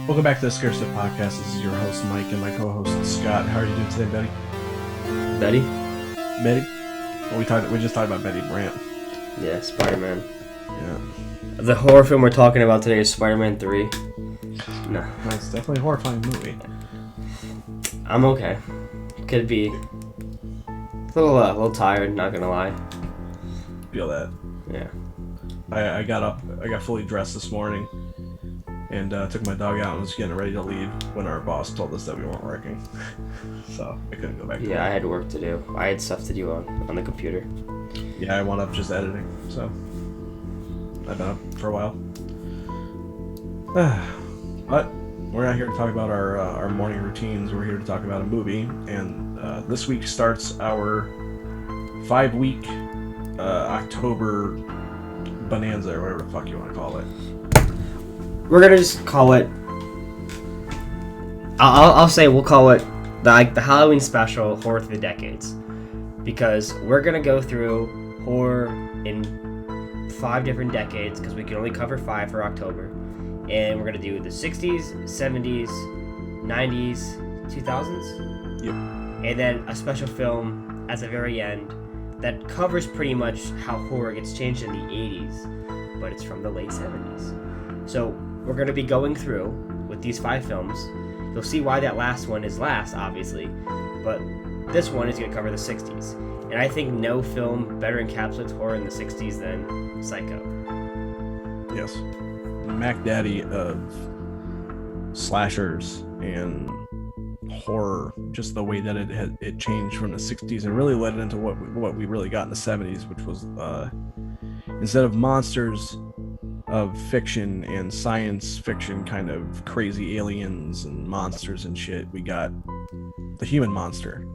Welcome back to the Scarce Podcast. This is your host Mike and my co-host Scott. How are you doing today, Betty? Betty? Well, we just talked about Betty Brant. Yeah, Spider-Man. Yeah. The horror film we're talking about today is Spider-Man 3. No. It's definitely a horrifying movie. I'm okay. Could be a little tired, not gonna lie. Feel that. Yeah. I got up, I got fully dressed this morning, and took my dog out and was getting ready to leave when our boss told us that we weren't working. So I couldn't go back to work. I had work to do. I had stuff to do on the computer. Yeah, I wound up just editing, so I've been up for a while. But we're not here to talk about our morning routines. We're here to talk about a movie, and this week starts our 5-week October bonanza, or whatever the fuck you want to call it. We're gonna just call it. I'll say we'll call it the Halloween special, Horror Through the Decades, because we're gonna go through horror in 5 different decades, because we can only cover 5 for October, and we're gonna do the 60s, 70s, 90s, 2000s. Yep. And then a special film at the very end that covers pretty much how horror gets changed in the 80s, but it's from the late 70s. So we're going to be going through with these 5 films. You'll see why that last one is last, obviously, but this one is going to cover the 60s. And I think no film better encapsulates horror in the 60s than Psycho. Yes. The Mac Daddy of slashers and horror, just the way that it changed from the 60s and really led it into what we really got in the 70s, which was instead of monsters of fiction and science fiction, kind of crazy aliens and monsters and shit, we got the human monster,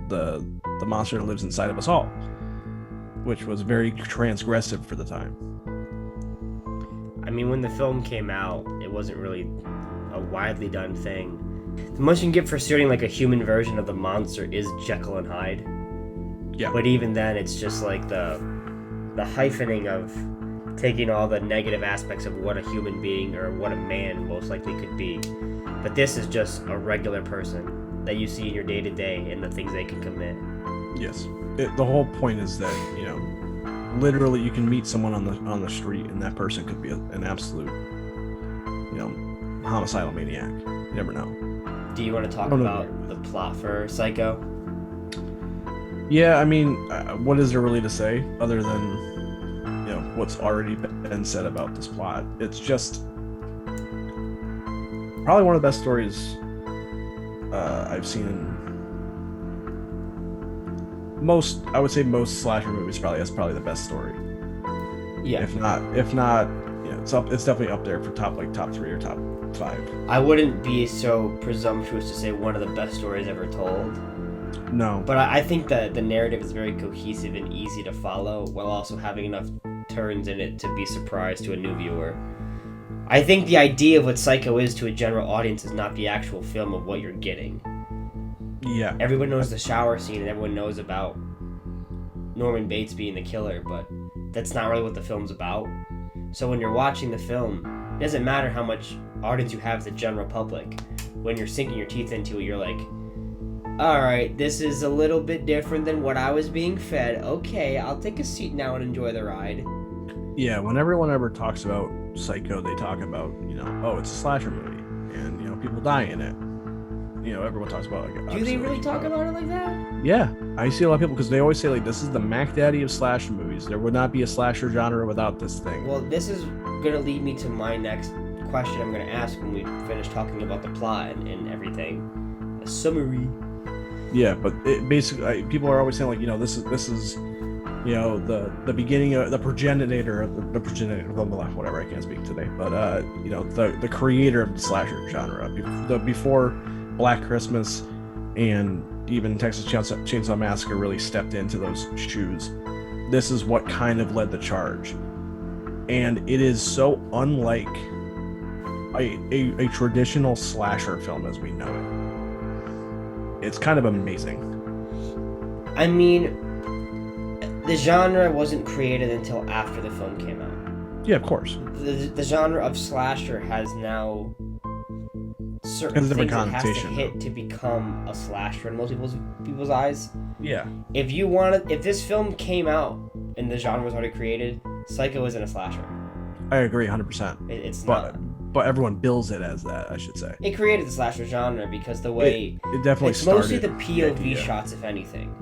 the monster that lives inside of us all, which was very transgressive for the time. I mean, when the film came out, it wasn't really a widely done thing. The most you can get for suiting like a human version of the monster is Jekyll and Hyde. Yeah. But even then, it's just like the hyphening of taking all the negative aspects of what a human being or what a man most likely could be. But this is just a regular person that you see in your day-to-day and the things they can commit. Yes. The whole point is that, you know, literally you can meet someone on the street and that person could be an absolute, you know, homicidal maniac. You never know. Do you want to talk about the plot for Psycho? Yeah, I mean, what is there really to say other than, you know, what's already been said about this plot? It's just probably one of the best stories I've seen in most. I would say most slasher movies. That's probably the best story. Yeah. If not, you know, it's definitely up there for top 3 or top 5. I wouldn't be so presumptuous to say one of the best stories ever told. No. But I think that the narrative is very cohesive and easy to follow, while also having enough turns in it to be surprised to a new viewer. I think the idea of what Psycho is to a general audience is not the actual film of what you're getting. Yeah. Everyone knows the shower scene and everyone knows about Norman Bates being the killer, but that's not really what the film's about. So when you're watching the film, it doesn't matter how much audience you have as the general public. When you're sinking your teeth into it, you're like, alright, this is a little bit different than what I was being fed. Okay, I'll take a seat now and enjoy the ride. Yeah, when everyone ever talks about Psycho, they talk about, you know, oh, it's a slasher movie, and, you know, people die in it. You know, everyone talks about, like, do they really talk about it like that? Yeah, I see a lot of people, because they always say, like, this is the Mac Daddy of slasher movies. There would not be a slasher genre without this thing. Well, this is going to lead me to my next question I'm going to ask when we finish talking about the plot and everything. A summary. Yeah, but it basically, people are always saying, like, you know, this is, you know, the beginning of the progenitor, whatever, I can't speak today, but you know, the creator of the slasher genre, before Black Christmas and even Texas Chainsaw Massacre really stepped into those shoes. This is what kind of led the charge, and it is so unlike a traditional slasher film as we know it. It's kind of amazing. I mean, the genre wasn't created until after the film came out. Yeah, of course. The genre of slasher has now certain It's a things different it has to connotation, hit to become a slasher in most people's eyes. Yeah. If this film came out and the genre was already created, Psycho isn't a slasher. I agree 100%. It's But not. but everyone bills it as that, I should say. It created the slasher genre because the way It definitely it's started mostly the POV idea. shots, if anything.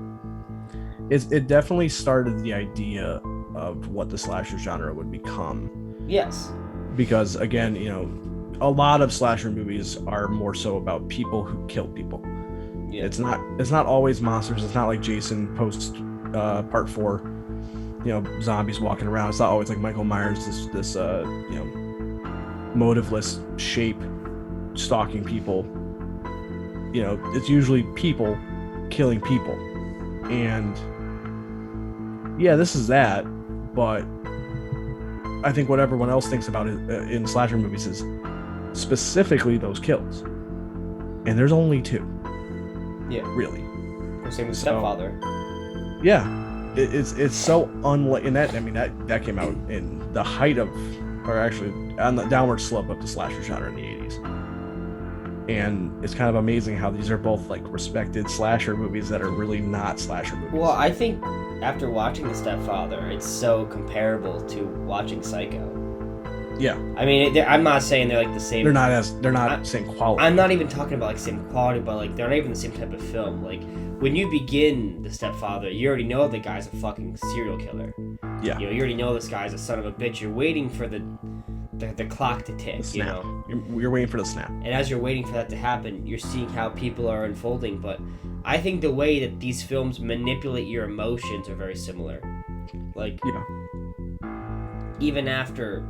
It definitely started the idea of what the slasher genre would become. Yes. Because again, a lot of slasher movies are more so about people who kill people. Yeah. It's not always monsters. It's not like Jason post part 4, zombies walking around. It's not always like Michael Myers, this motiveless shape stalking people. It's usually people killing people. And yeah, this is that, but I think what everyone else thinks about it in slasher movies is specifically those kills. And there's only 2. Yeah. Really. Same with Stepfather. Yeah. It's so unlike, and that came out in the height of, or actually on the downward slope of the slasher genre in the 80s. And it's kind of amazing how these are both like respected slasher movies that are really not slasher movies. Well, I think after watching The Stepfather, it's so comparable to watching Psycho. Yeah. I mean, I'm not saying they're like the same. They're not same quality. I'm not even talking about like same quality, but like they're not even the same type of film. Like when you begin The Stepfather, you already know the guy's a fucking serial killer. Yeah. You already know this guy's a son of a bitch. You're waiting for the clock to tick. The snap. You're waiting for the snap. And as you're waiting for that to happen, you're seeing how people are unfolding. But I think the way that these films manipulate your emotions are very similar. Like, even after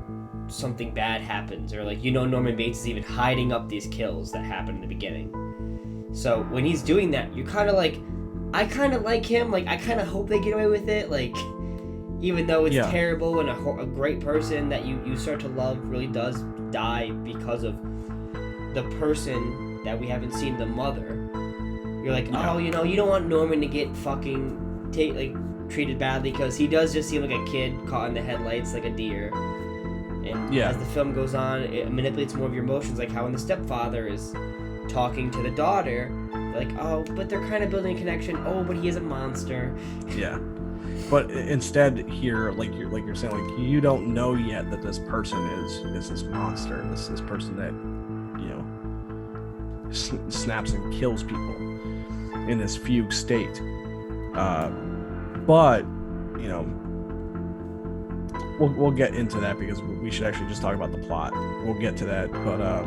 something bad happens, or like, Norman Bates is even hiding up these kills that happen in the beginning. So when he's doing that, you're kind of like, I kind of like him. Like, I kind of hope they get away with it. Like, even though it's terrible and a great person that you start to love really does die because of the person that we haven't seen, the mother. You're like, oh, you don't want Norman to get fucking treated badly, because he does just seem like a kid caught in the headlights like a deer. And as the film goes on, it manipulates more of your emotions, like how when the stepfather is talking to the daughter, like, oh, but they're kind of building a connection. Oh, but he is a monster. Yeah. But instead here, like you're saying, like, you don't know yet that this person is this monster, this person that snaps and kills people in this fugue state. But we'll get into that, because we should actually just talk about the plot. We'll get to that, but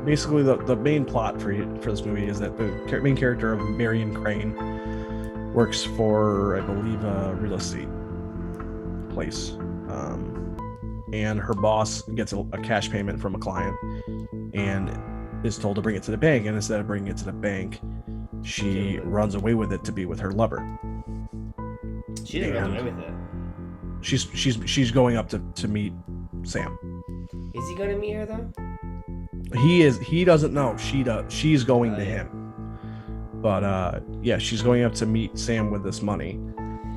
basically the main plot for this movie is that the main character of Marion Crane works for, I believe, a real estate place, and her boss gets a cash payment from a client and is told to bring it to the bank, and instead of bringing it to the bank, she runs away with it to be with her lover. She didn't run away with it. She's going up to meet Sam. Is he going to meet her though? He doesn't know. She does. She's going to him. But she's going up to meet Sam with this money,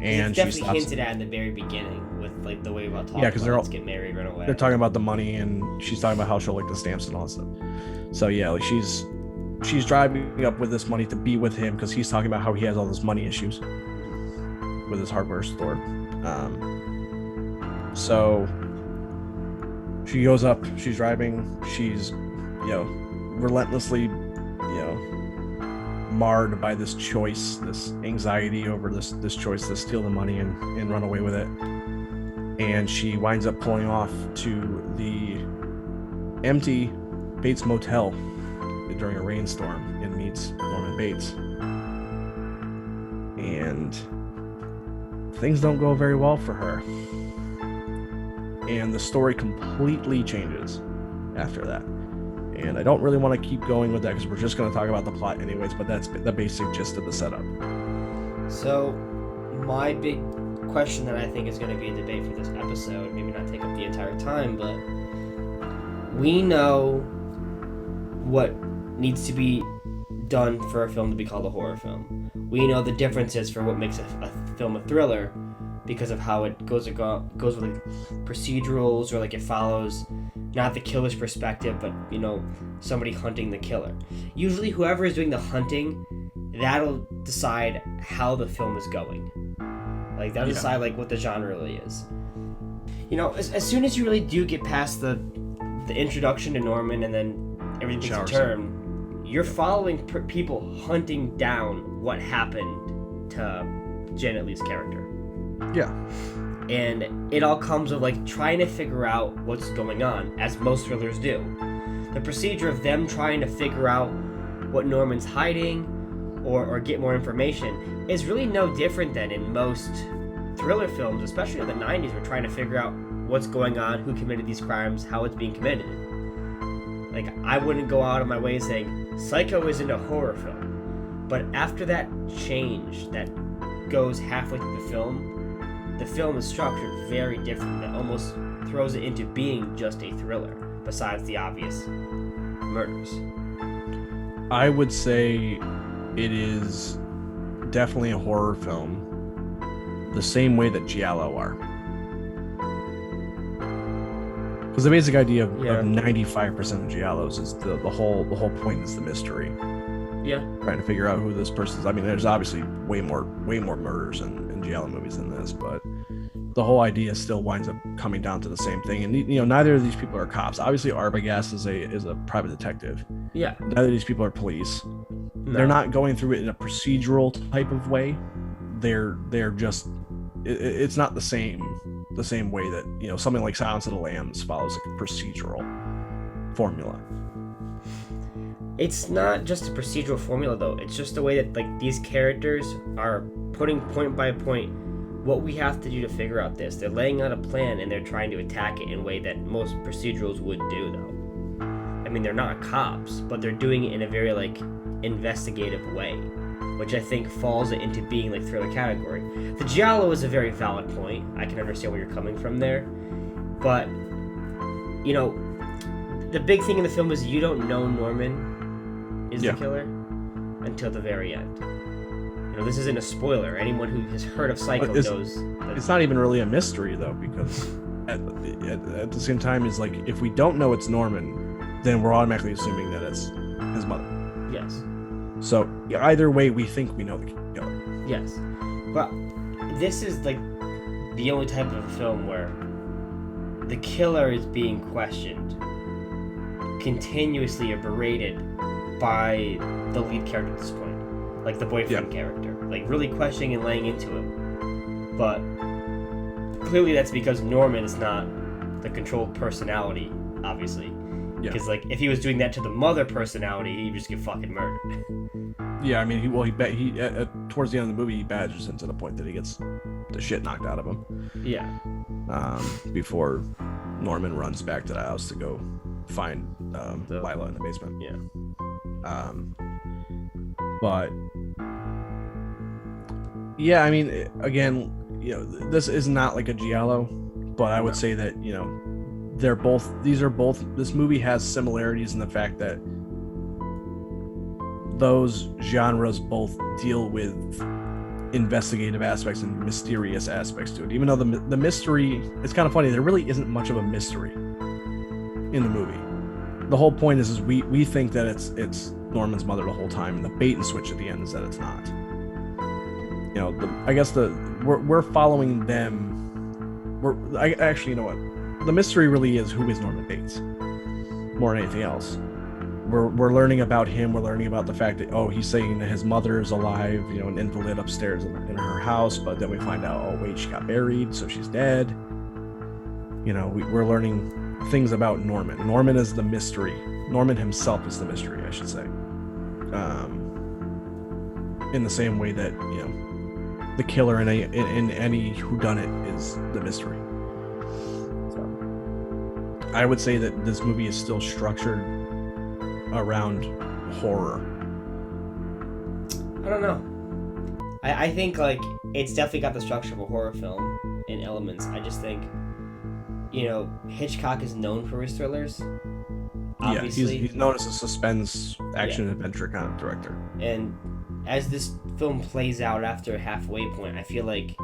and it's definitely hinted at in the very beginning with like the way about talking. Yeah, because they're all get married, run away. They're talking about the money, and she's talking about how she'll like the stamps and all that stuff. So yeah, like she's driving up with this money to be with him, because he's talking about how he has all this money issues with his hardware store. So she goes up. She's driving. She's relentlessly marred by this choice, this anxiety over this choice to steal the money and run away with it. And she winds up pulling off to the empty Bates Motel during a rainstorm and meets Norman Bates. And things don't go very well for her. And the story completely changes after that. And I don't really want to keep going with that, because we're just going to talk about the plot anyways, but that's the basic gist of the setup. So, my big question that I think is going to be a debate for this episode, maybe not take up the entire time, but we know what needs to be done for a film to be called a horror film. We know the differences for what makes a film a thriller, because of how it goes with like procedurals, or like it follows not the killer's perspective, but somebody hunting the killer. Usually whoever is doing the hunting, that'll decide how the film is going. Like that'll decide like what the genre really is. As soon as you really do get past the introduction to Norman and then everything takes a turn, you're following people hunting down what happened to Janet Leigh's character. Yeah. And it all comes of like trying to figure out what's going on, as most thrillers do. The procedure of them trying to figure out what Norman's hiding or get more information is really no different than in most thriller films, especially in the 90s. We're trying to figure out what's going on, who committed these crimes, how it's being committed. Like, I wouldn't go out of my way saying Psycho isn't a horror film. But after that change that goes halfway through the film is structured very different. It almost throws it into being just a thriller, besides the obvious murders. I would say it is definitely a horror film, the same way that Giallo are. Because the basic idea of 95% of Giallos is the whole point is the mystery. Yeah. Trying to figure out who this person is. I mean, there's obviously way more murders in Giallo movies than this, but the whole idea still winds up coming down to the same thing. And neither of these people are cops. Obviously, Arbogast is a private detective. Yeah. Neither of these people are police. No. They're not going through it in a procedural type of way. They're just it's not the same way that something like Silence of the Lambs follows a procedural formula. It's not just a procedural formula though. It's just the way that like these characters are putting point by point what we have to do to figure out this. They're laying out a plan and they're trying to attack it in a way that most procedurals would do though. I mean, they're not cops, but they're doing it in a very like investigative way, which I think falls into being like thriller category. The Giallo is a very valid point. I can understand where you're coming from there. But, the big thing in the film is you don't know Norman is the killer until the very end. This isn't a spoiler. Anyone who has heard of Psycho knows. It's not even really a mystery though, because at the same time, is like if we don't know it's Norman, then we're automatically assuming that it's his mother. Yes. So either way, we think we know the killer. Yes, but this is like the only type of film where the killer is being questioned continuously or berated by the lead character at this point, like the boyfriend character, like really questioning and laying into him. But clearly that's because Norman is not the controlled personality, obviously. Because like if he was doing that to the mother personality, he'd just get fucking murdered. Yeah, I mean, he towards the end of the movie, he badgers him to the point that he gets the shit knocked out of him. Yeah. Before Norman runs back to the house to go find Lila in the basement. Yeah. But yeah, I mean, again, this is not like a Giallo, but I would say that this movie has similarities in the fact that those genres both deal with investigative aspects and mysterious aspects to it. Even though the mystery, it's kind of funny, there really isn't much of a mystery in the movie. The whole point is we think that it's Norman's mother the whole time, and the bait and switch at the end is that it's not. I guess we're following them. Actually, you know what? The mystery really is who is Norman Bates more than anything else. We're learning about him. We're learning about the fact that he's saying that his mother is alive, an invalid upstairs in her house, but then we find out wait, she got buried, so she's dead. We're learning things about Norman. Norman is the mystery. Norman himself is the mystery, I should say. In the same way that the killer in any whodunit is the mystery. I would say that this movie is still structured around horror. I don't know. I think like it's definitely got the structure of a horror film in elements. I just think, Hitchcock is known for his thrillers. Obviously. Yeah, he's known as a suspense action adventure kind of director. And as this film plays out after a halfway point, I feel like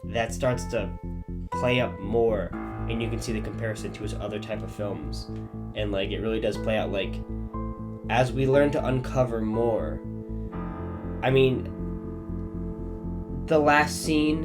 that starts to play up more and you can see the comparison to his other type of films, and like it really does play out. Like as we learn to uncover more, I mean, the last scene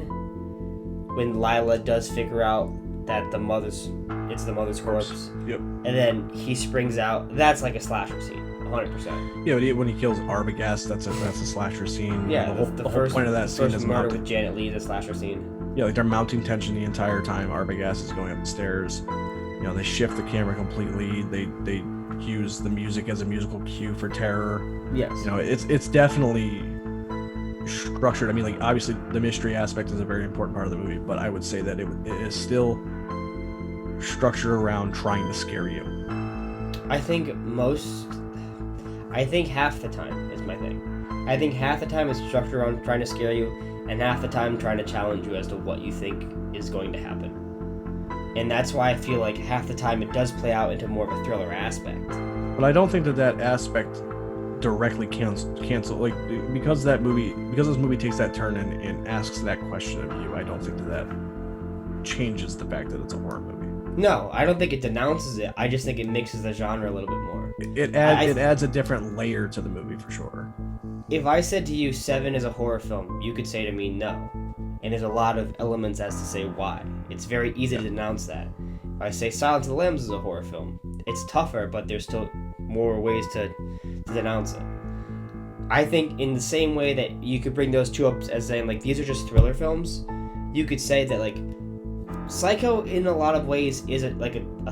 when Lila does figure out that it's the mother's corpse, Yep. and then he springs out, that's like a slasher scene, 100%. Yeah, when he kills Arbogast, that's a slasher scene. Yeah, the whole point of that scene is murder mounting. with Janet Leigh, the slasher scene. Yeah, like they're mounting tension the entire time. Arbogast is going up the stairs. You know, they shift the camera completely. They use the music as a musical cue for terror. Yes. You know, it's definitely structured. I mean, like obviously the mystery aspect is a very important part of the movie, but I would say that it is still structured around trying to scare you. I think half the time is my thing. I think half the time is structured around trying to scare you, and half the time trying to challenge you as to what you think is going to happen. And that's why I feel like half the time it does play out into more of a thriller aspect. But I don't think that aspect directly cancel like because this movie takes that turn and asks that question of you. I don't think that changes the fact that it's a horror movie. No, I don't think it denounces it. I just think it mixes the genre a little bit more. It adds a different layer to the movie for sure. If I said to you Seven is a horror film, you could say to me no. And there's a lot of elements as to say why. It's very easy to denounce that. If I say Silence of the Lambs is a horror film, it's tougher, but there's still more ways to denounce it. I think in the same way that you could bring those two up as saying like these are just thriller films, you could say that like Psycho in a lot of ways is a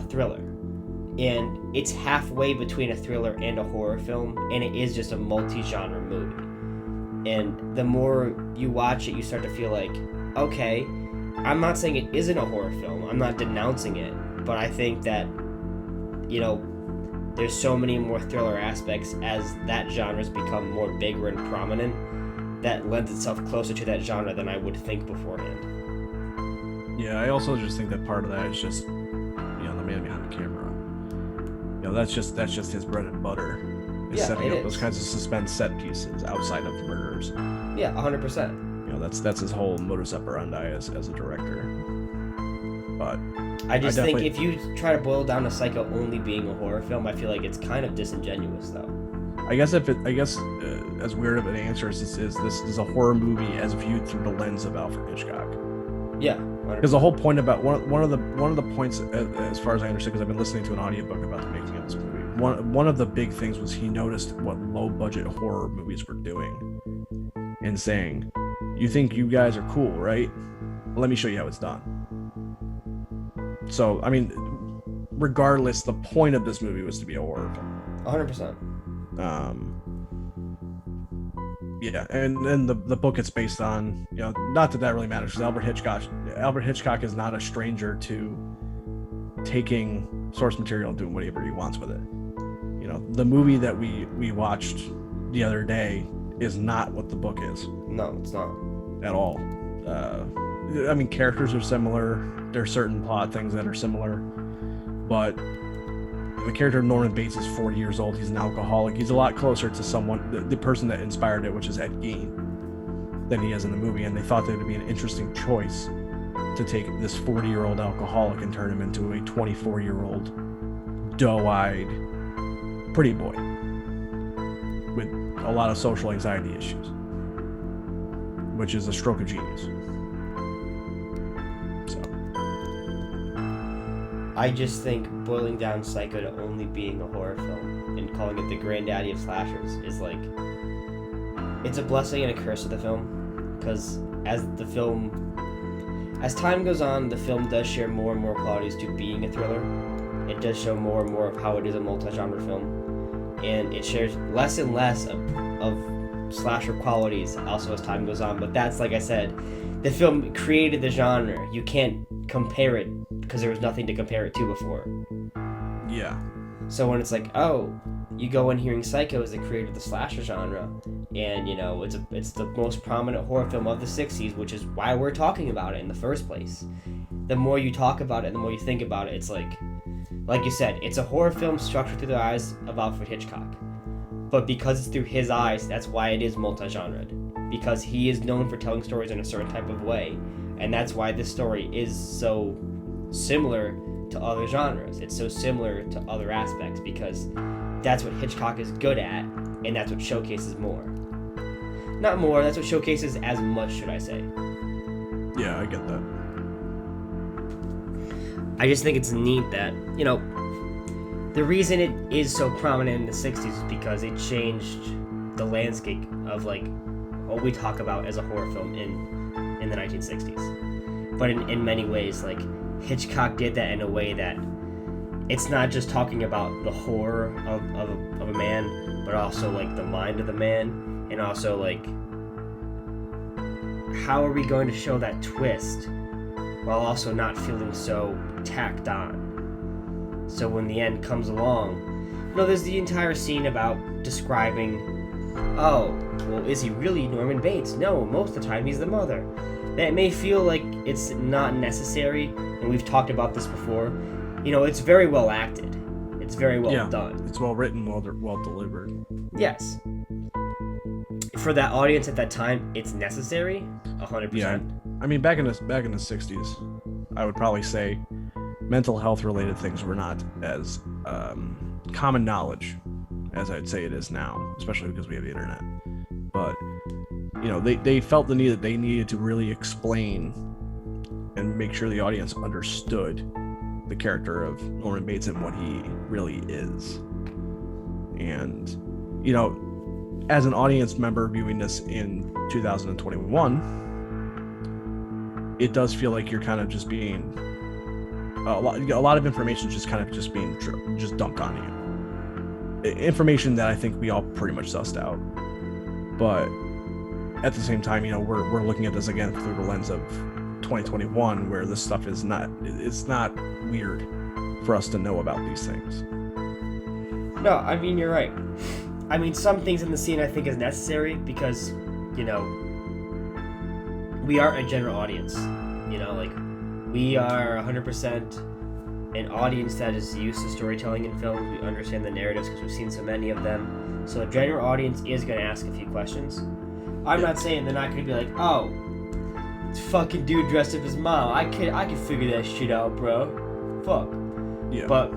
thriller, and it's halfway between a thriller and a horror film, and it is just a multi-genre movie. And the more you watch it, you start to feel like, okay, I'm not saying it isn't a horror film, I'm not denouncing it, but I think that, you know, there's so many more thriller aspects as that genre's become more bigger and prominent that lends itself closer to that genre than I would think beforehand. Yeah, I also just think that part of that is just, you know, the man behind the camera. You know, that's just his bread and butter. Is setting up those kinds of suspense set pieces outside of the murderers. Yeah, 100%. You know, that's his whole modus operandi as a director. But I just think if you try to boil down a Psycho only being a horror film, I feel like it's kind of disingenuous, though. I guess as weird of an answer as this is a horror movie as viewed through the lens of Alfred Hitchcock. Yeah, because the whole point about one of the points, as far as I understand, because I've been listening to an audiobook about the making of this movie. One of the big things was he noticed what low budget horror movies were doing, and saying, "You think you guys are cool, right? Let me show you how it's done." So I mean, regardless, the point of this movie was to be a horror film. 100%. Yeah, and the book it's based on, you know, not that really matters, because Alfred Hitchcock is not a stranger to taking source material and doing whatever he wants with it. You know, the movie that we watched the other day is not what the book is. No, it's not at all. I mean, characters are similar. There are certain plot things that are similar, but the character of Norman Bates is 40 years old. He's an alcoholic. He's a lot closer to the person that inspired it, which is Ed Gein, than he is in the movie. And they thought that it would be an interesting choice to take this 40-year-old alcoholic and turn him into a 24-year-old doe-eyed pretty boy with a lot of social anxiety issues, which is a stroke of genius. I just think boiling down Psycho to only being a horror film and calling it the granddaddy of slashers is like, it's a blessing and a curse of the film, because as time goes on, the film does share more and more qualities to being a thriller. It does show more and more of how it is a multi-genre film, and it shares less and less of slasher qualities also as time goes on. But that's, like I said, the film created the genre. You can't compare it because there was nothing to compare it to before. Yeah. So when it's like, oh, you go in hearing Psycho is the creator of the slasher genre, and you know it's the most prominent horror film of the 60s, which is why we're talking about it in the first place. The more you talk about it, the more you think about it, it's like you said, it's a horror film structured through the eyes of Alfred Hitchcock. But because it's through his eyes, that's why it is multi-genred. Because he is known for telling stories in a certain type of way, and that's why this story is so similar to other genres. It's so similar to other aspects because that's what Hitchcock is good at, and that's what showcases more. Not more, that's what showcases as much, should I say. Yeah, I get that. I just think it's neat that, you know, the reason it is so prominent in the 60s is because it changed the landscape of, like, what we talk about as a horror film in the 1960s. But in many ways, like, Hitchcock did that in a way that it's not just talking about the horror of a man, but also, like, the mind of the man, and also, like, how are we going to show that twist while also not feeling so tacked on? So when the end comes along, you know, there's the entire scene about describing, oh, well, is he really Norman Bates? No, most of the time he's the mother. That may feel like it's not necessary, and we've talked about this before. You know, it's very well acted. It's very well done. It's well written, well delivered. Yes. For that audience at that time, it's necessary, 100%. Yeah, I mean, back in the 60s, I would probably say mental health related things were not as common knowledge as I'd say it is now, especially because we have the internet. But you know, they felt the need that they needed to really explain and make sure the audience understood the character of Norman Bates and what he really is. And you know, as an audience member viewing this in 2021, it does feel like you're kind of just being a lot of information just kind of just being just dumped on you. Information that I think we all pretty much sussed out. But at the same time, you know, we're looking at this again through the lens of 2021, where this stuff is not, it's not weird for us to know about these things. No, I mean, you're right. I mean, some things in the scene I think is necessary because, you know, we are a general audience. You know, like, we are 100% an audience that is used to storytelling in films. We understand the narratives because we've seen so many of them. So a general audience is going to ask a few questions. I'm not saying they're not going to be like, oh, it's fucking dude dressed up as mom. I can figure that shit out, bro. Fuck. Yeah. But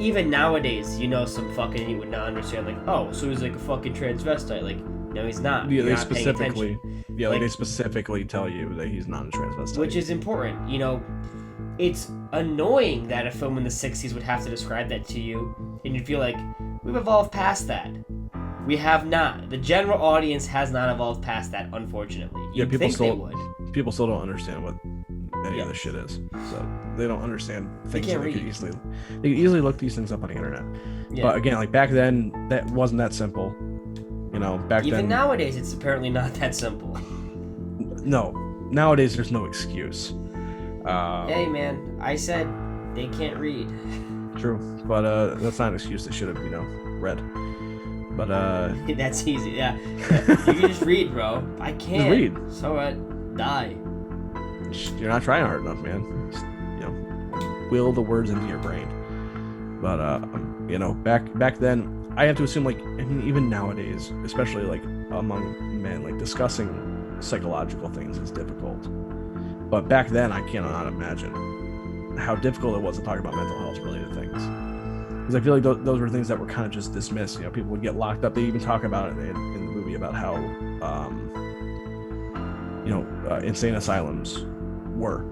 even nowadays, you know, some fucking idiot would not understand, like, oh, so he's like a fucking transvestite. Like, no, he's not. Yeah, You're not paying attention. like they specifically tell you that he's not a transvestite. Which is important. You know, it's annoying that a film in the 60s would have to describe that to you, and you'd feel like, we've evolved past that. We have not. The general audience has not evolved past that, unfortunately. You'd think they would. People still don't understand what any of this shit is. So they don't understand things that they could easily look these things up on the internet. Yeah. But again, like back then, that wasn't that simple. You know, back then. Even nowadays, it's apparently not that simple. No, nowadays there's no excuse. Hey man, I said they can't read. True, but that's not an excuse. They should have, you know, read. But that's easy. Yeah, you can just read, bro. I can't. Just read. So what? Die. You're not trying hard enough, man. Just, you know, will the words into your brain. But you know, back then, I have to assume, like, I mean, even nowadays, especially like among men, like discussing psychological things is difficult. But back then, I cannot imagine how difficult it was to talk about mental health related things. Because I feel like those were things that were kind of just dismissed. You know, people would get locked up. They even talk about it in the movie about how, you know, insane asylums were,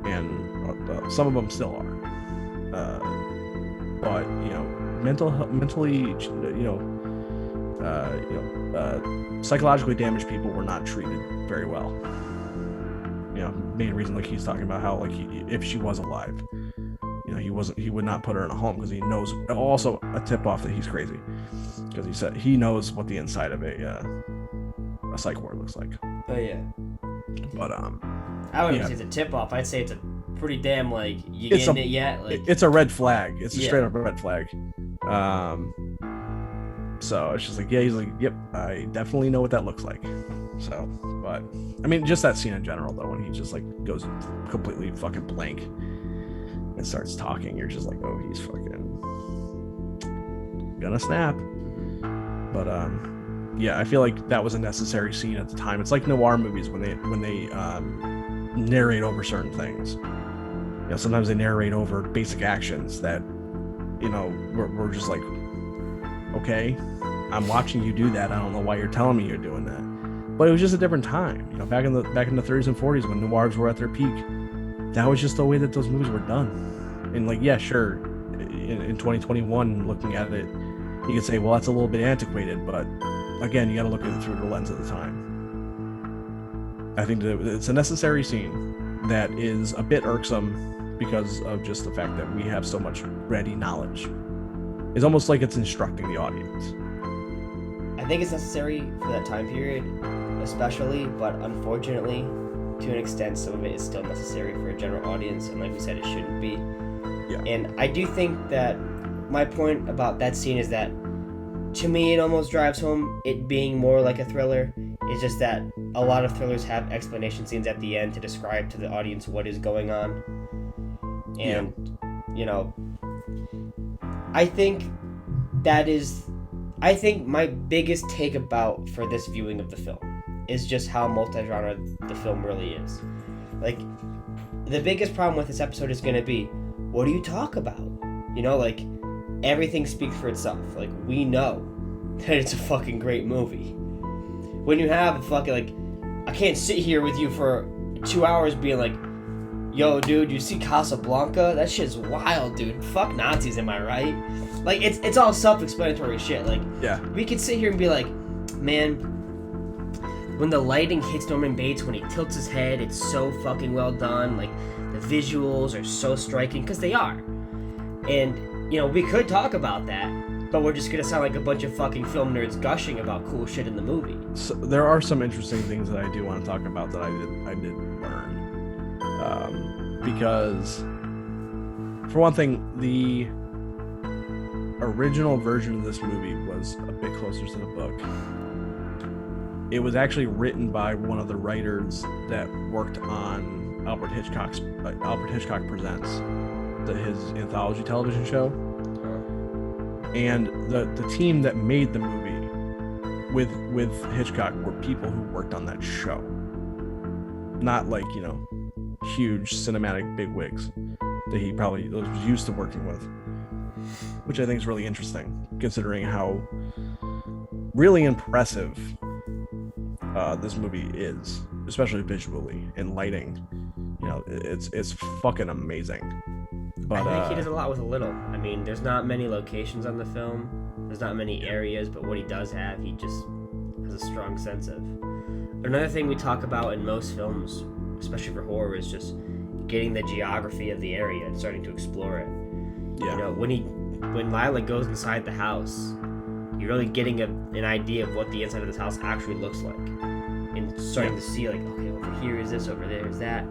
and some of them still are. But you know, mentally, psychologically damaged people were not treated very well. You know, main reason, like he's talking about how, like, if she was alive, you know, he would not put her in a home because he knows. Also, a tip off that he's crazy, because he said he knows what the inside of a psych ward looks like. Oh yeah. But I wouldn't say it's a tip off. I'd say it's a pretty damn, like, you getting it yet? Like, it's a red flag. It's a straight up red flag. So it's just like, yeah, he's like, yep, I definitely know what that looks like. So, but I mean, just that scene in general, though, when he just like goes completely fucking blank and starts talking, you're just like, oh, he's fucking gonna snap. But yeah, I feel like that was a necessary scene at the time. It's like noir movies when they narrate over certain things. Sometimes they narrate over basic actions that, we're just like, okay, I'm watching you do that. I don't know why you're telling me you're doing that. But it was just a different time. Back in the 30s and 40s when noirs were at their peak, that was just the way that those movies were done. And like, yeah, sure, in 2021, looking at it, you could say, well, that's a little bit antiquated, but again, you got to look at it through the lens of the time. I think that it's a necessary scene that is a bit irksome because of just the fact that we have so much ready knowledge. It's almost like it's instructing the audience. I think it's necessary for that time period, especially, but unfortunately, to an extent, some of it is still necessary for a general audience, and like we said, it shouldn't be. Yeah. And I do think that my point about that scene is that, to me, it almost drives home it being more like a thriller. It's just that a lot of thrillers have explanation scenes at the end to describe to the audience what is going on. And, I think my biggest take about for this viewing of the film is just how multi-genre the film really is. Like, the biggest problem with this episode is going to be, what do you talk about? Everything speaks for itself. Like, we know that it's a fucking great movie. When you have I can't sit here with you for 2 hours being like, yo, dude, you see Casablanca? That shit's wild, dude. Fuck Nazis, am I right? Like, it's all self-explanatory shit. Like, yeah, we could sit here and be like, man, when the lighting hits Norman Bates, when he tilts his head, it's so fucking well done. Like, the visuals are so striking, because they are. And, we could talk about that, but we're just gonna sound like a bunch of fucking film nerds gushing about cool shit in the movie. So there are some interesting things that I do want to talk about that I did learn. Because, for one thing, the original version of this movie was a bit closer to the book. It was actually written by one of the writers that worked on Alfred Hitchcock Presents, his anthology television show. And the team that made the movie with Hitchcock were people who worked on that show. Not like, huge cinematic bigwigs that he probably was used to working with. Which I think is really interesting, considering how really impressive this movie is, especially visually and lighting. It's fucking amazing. But I think he does a lot with a little. I mean, there's not many locations on the film. There's not many areas, but what he does have, he just has a strong sense of. Another thing we talk about in most films, especially for horror, is just getting the geography of the area and starting to explore it. Yeah. When Lila goes inside the house, you're really getting an idea of what the inside of this house actually looks like, and starting to see like, okay, over here is this, over there is that.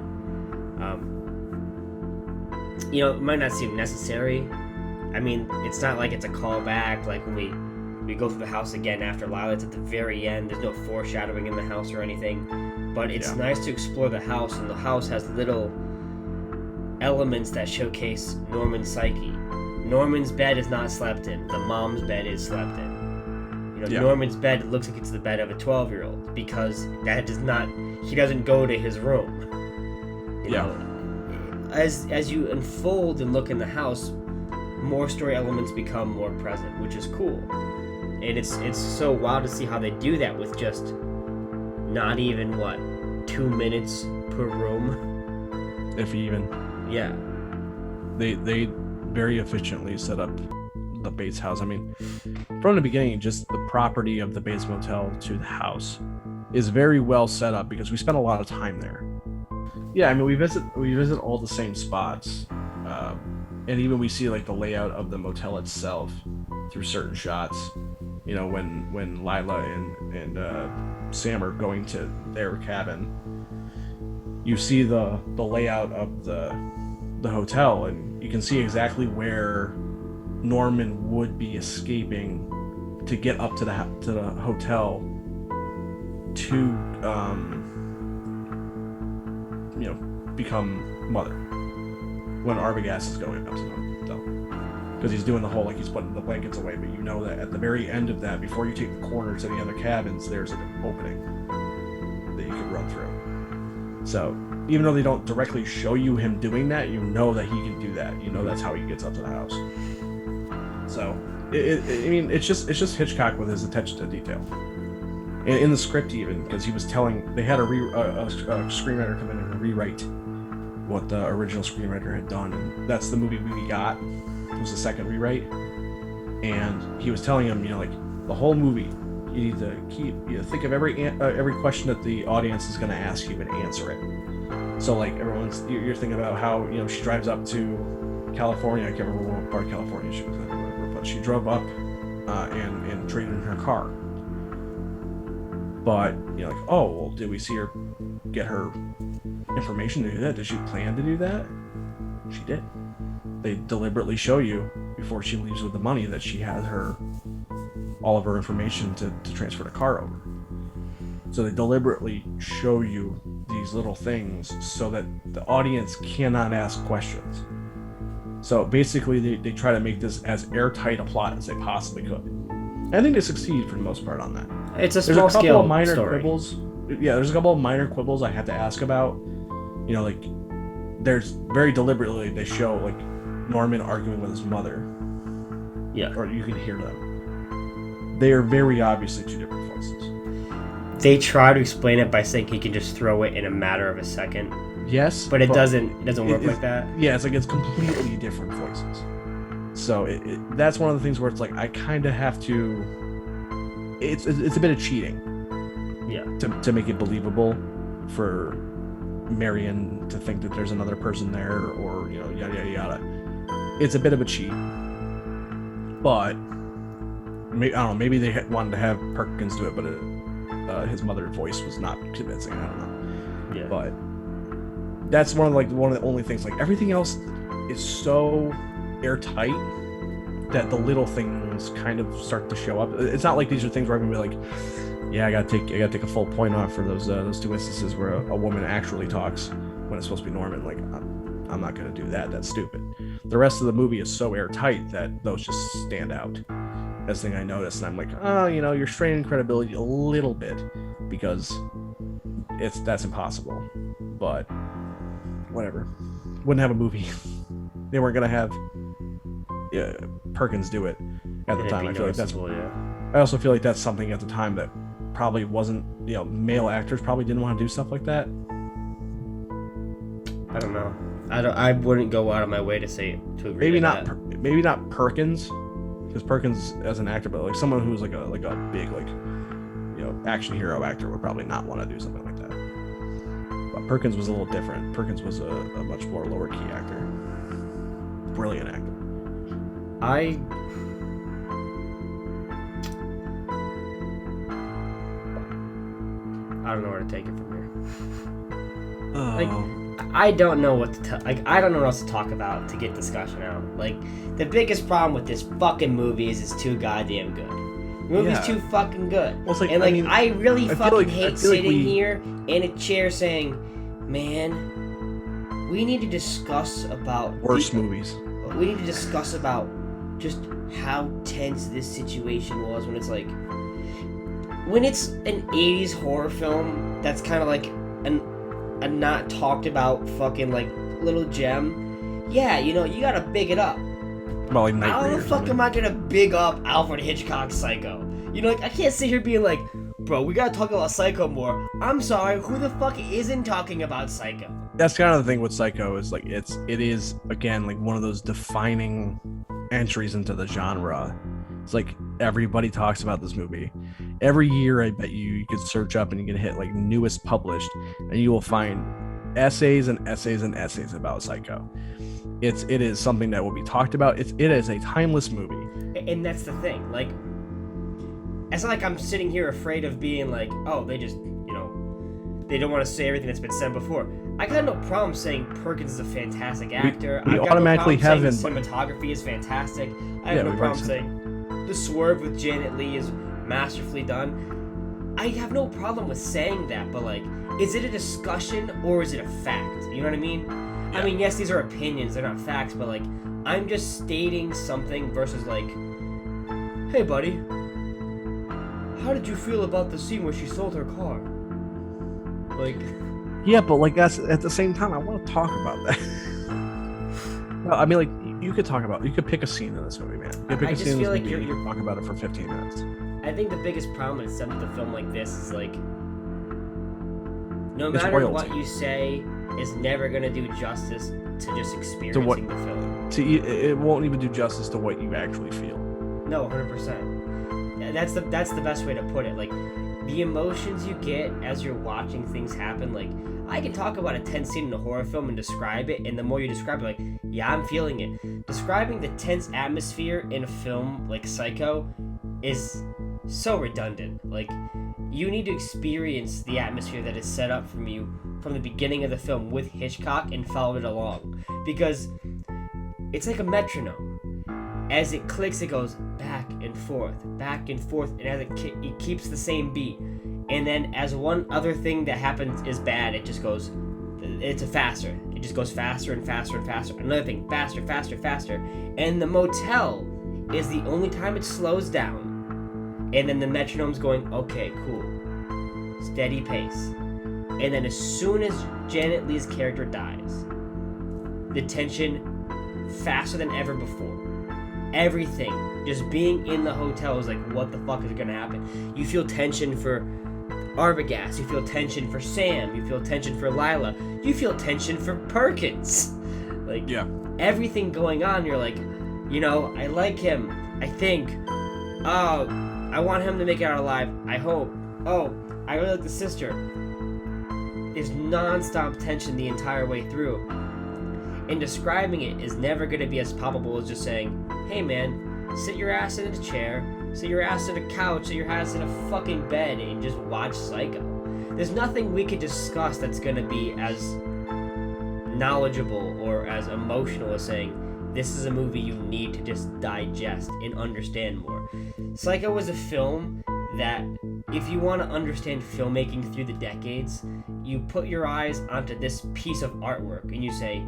It might not seem necessary. I mean, it's not like it's a callback, like when we go through the house again after Lila, it's at the very end. There's no foreshadowing in the house or anything. But it's nice to explore the house, and the house has little elements that showcase Norman's psyche. Norman's bed is not slept in. The mom's bed is slept in. Norman's bed looks like it's the bed of a 12-year-old because he doesn't go to his room. As you unfold and look in the house, more story elements become more present, which is cool. And it's so wild to see how they do that with just not even 2 minutes per room, if even. Yeah. They very efficiently set up the Bates house. I mean, from the beginning, just the property of the Bates Motel to the house is very well set up because we spent a lot of time there. Yeah, I mean, we visit all the same spots, and even we see like the layout of the motel itself through certain shots. When Lila and Sam are going to their cabin, you see the layout of the hotel, and you can see exactly where Norman would be escaping to get up to the hotel to become mother when Arbogast is going up to the hotel, because he's doing the whole he's putting the blankets away, but that at the very end of that, before you take the corner to the other cabins, there's an opening that you could run through. So even though they don't directly show you him doing that, you know that he can do that. You know that's how he gets up to the house. So, I mean, it's just Hitchcock with his attention to detail. In the script, even, because he was telling, they had a screenwriter come in and rewrite what the original screenwriter had done, and that's the movie we got. It was the second rewrite, and he was telling him, you know, like, the whole movie, you need to think of every question that the audience is going to ask you and answer it. So, like, you're thinking about how, you know, she drives up to California. I can't remember what part of California she was in, but she drove up and traded in her car. But, you know, like, oh, well, did we see her get her information to do that? Did she plan to do that? She did. They deliberately show you before she leaves with the money that she has all of her information to transfer the car over. So they deliberately show you these little things so that the audience cannot ask questions. So basically, they try to make this as airtight a plot as they possibly could. I think they succeed for the most part on that. It's a small scale minor story. Quibbles. Yeah, there's a couple of minor quibbles I have to ask about. You know, like, there's very deliberately they show, like, Norman arguing with his mother. Yeah. Or you can hear them. They are very obviously two different voices. They try to explain it by saying he can just throw it in a matter of a second. Yes. But it doesn't work like that. Yeah, it's completely different voices. So that's one of the things where it's like, I kind of have to... It's a bit of cheating. Yeah. To make it believable for Marion to think that there's another person there, or, you know, yada yada yada. It's a bit of a cheat. But I don't know, maybe they wanted to have Perkins do it, but his mother's voice was not convincing. I don't know. Yeah. But that's one of the only things. Like, everything else is so airtight that the little things kind of start to show up. It's not like these are things where I'm gonna be like, yeah, I gotta take a full point off for those two instances where a woman actually talks when it's supposed to be Norman. Like, I'm not gonna do that. That's stupid. The rest of the movie is so airtight that those just stand out as the thing I noticed, and I'm like, oh, you know, you're straining credibility a little bit because that's impossible. But whatever. Wouldn't have a movie. They weren't gonna have Perkins do it at the time. I feel like that's. Yeah. I also feel like that's something at the time that probably wasn't. You know, male actors probably didn't want to do stuff like that. I don't know. I wouldn't go out of my way to agree. Maybe not. Maybe not Perkins, because Perkins as an actor, but like someone who's like a big, like, you know, action hero actor would probably not want to do something like that. But Perkins was a little different. Perkins was a much more lower key actor. Brilliant actor. I don't know where to take it from here. Like, I don't know what to I don't know what else to talk about to get discussion out. Like, the biggest problem with this fucking movie is it's too goddamn good. The movie's too fucking good. Well, like, and like, I really fucking hate sitting here in a chair saying, man, we need to discuss about worse movies. We need to discuss about just how tense this situation was when it's like, when it's an 80s horror film that's kind of like a not talked about fucking like little gem. Yeah, you know, you gotta big it up. Well, like how the fuck am I gonna big up Alfred Hitchcock's Psycho? You know, like, I can't sit here being like, bro, we gotta talk about Psycho more. I'm sorry, who the fuck isn't talking about Psycho? That's kind of the thing with Psycho, is like it is again like one of those defining entries into the genre. It's like everybody talks about this movie. Every year, I bet you could search up and you can hit like newest published, and you will find essays and essays and essays about Psycho. It is something that will be talked about. It is a timeless movie. And that's the thing. Like, it's not like I'm sitting here afraid of being like, oh, they just, you know, they don't want to say everything that's been said before. I got no problem saying Perkins is a fantastic actor. We automatically have him. Cinematography is fantastic. I have no problem saying the swerve with Janet Leigh is masterfully done. I have no problem with saying that, but like, is it a discussion or is it a fact? You know what I mean? Yeah. I mean, yes, these are opinions, they're not facts, but like, I'm just stating something versus like, hey buddy, how did you feel about the scene where she sold her car? Like, Yeah, but like that's at the same time, I want to talk about that. No, I mean, like you could pick a scene in this movie, man. You could pick I a just scene in feel this like movie and you're talk about it for 15 minutes. I think the biggest problem in setting up a film like this is like, no It's matter royalty. what you say is never gonna do justice to just experiencing the film. It won't even do justice to what you actually feel. No, 100%. That's the best way to put it. Like, the emotions you get as you're watching things happen. Like, I can talk about a tense scene in a horror film and describe it, and the more you describe it, like, yeah, I'm feeling it. Describing the tense atmosphere in a film like Psycho is so redundant. Like, you need to experience the atmosphere that is set up from you from the beginning of the film with Hitchcock and follow it along, because it's like a metronome. As it clicks, it goes back and forth, and as it keeps the same beat. And then as one other thing that happens is bad, it just goes, it's a faster. It just goes faster and faster and faster. Another thing, faster, faster, faster. And the motel is the only time it slows down. And then the metronome's going, okay, cool. Steady pace. And then as soon as Janet Leigh's character dies, the tension faster than ever before. Everything, just being in the hotel is like, what the fuck is gonna happen? You feel tension for Arbogast, you feel tension for Sam, you feel tension for Lila, you feel tension for Perkins. Like, Yeah. everything going on, you're like, you know, I like him, I think. Oh, I want him to make it out alive, I hope. Oh, I really like the sister. There's non-stop tension the entire way through. And describing it is never going to be as palpable as just saying, hey man, sit your ass in a chair, sit your ass in a couch, sit your ass in a fucking bed and just watch Psycho. There's nothing we could discuss that's going to be as knowledgeable or as emotional as saying, this is a movie you need to just digest and understand more. Psycho was a film that, if you want to understand filmmaking through the decades, you put your eyes onto this piece of artwork and you say,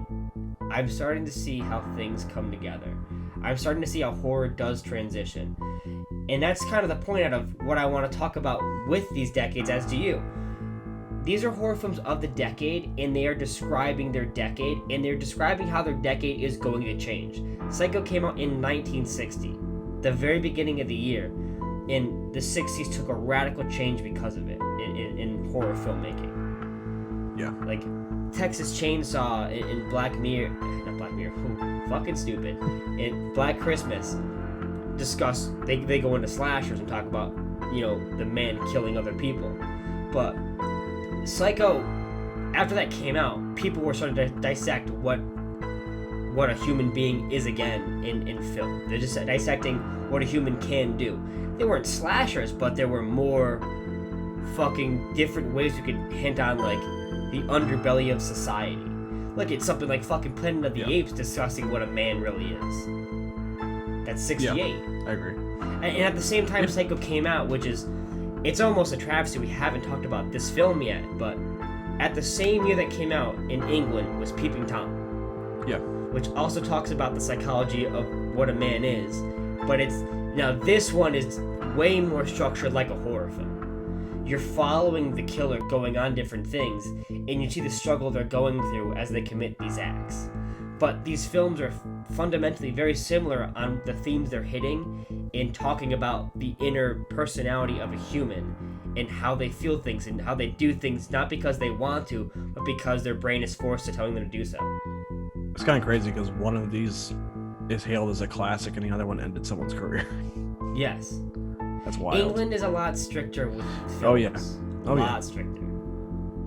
I'm starting to see how things come together. I'm starting to see how horror does transition. And that's kind of the point out of what I want to talk about with these decades, as do you. These are horror films of the decade, and they are describing their decade, and they're describing how their decade is going to change. Psycho came out in 1960, the very beginning of the year, and the 60s took a radical change because of it in horror filmmaking. Yeah. Like, Texas Chainsaw in Black Mirror, fucking stupid, in Black Christmas, discuss, they go into slashers and talk about, you know, the man killing other people. But Psycho, after that came out, people were starting to dissect what a human being is again in film. They're just dissecting what a human can do. They weren't slashers, but there were more fucking different ways you could hint on, like, the underbelly of society. Look at something like fucking Planet of the Apes discussing what a man really is. That's 68. Yeah, I agree. And at the same time, Psycho came out, which is, it's almost a travesty we haven't talked about this film yet, but at the same year that came out in England was Peeping Tom. Yeah. Which also talks about the psychology of what a man is. But now this one is way more structured like a horror film. You're following the killer going on different things, and you see the struggle they're going through as they commit these acts. But these films are fundamentally very similar on the themes they're hitting in talking about the inner personality of a human and how they feel things and how they do things, not because they want to, but because their brain is forced to telling them to do so. It's kind of crazy because one of these is hailed as a classic and the other one ended someone's career. Yes. That's wild. England is a lot stricter with films. Oh, yeah. A lot stricter.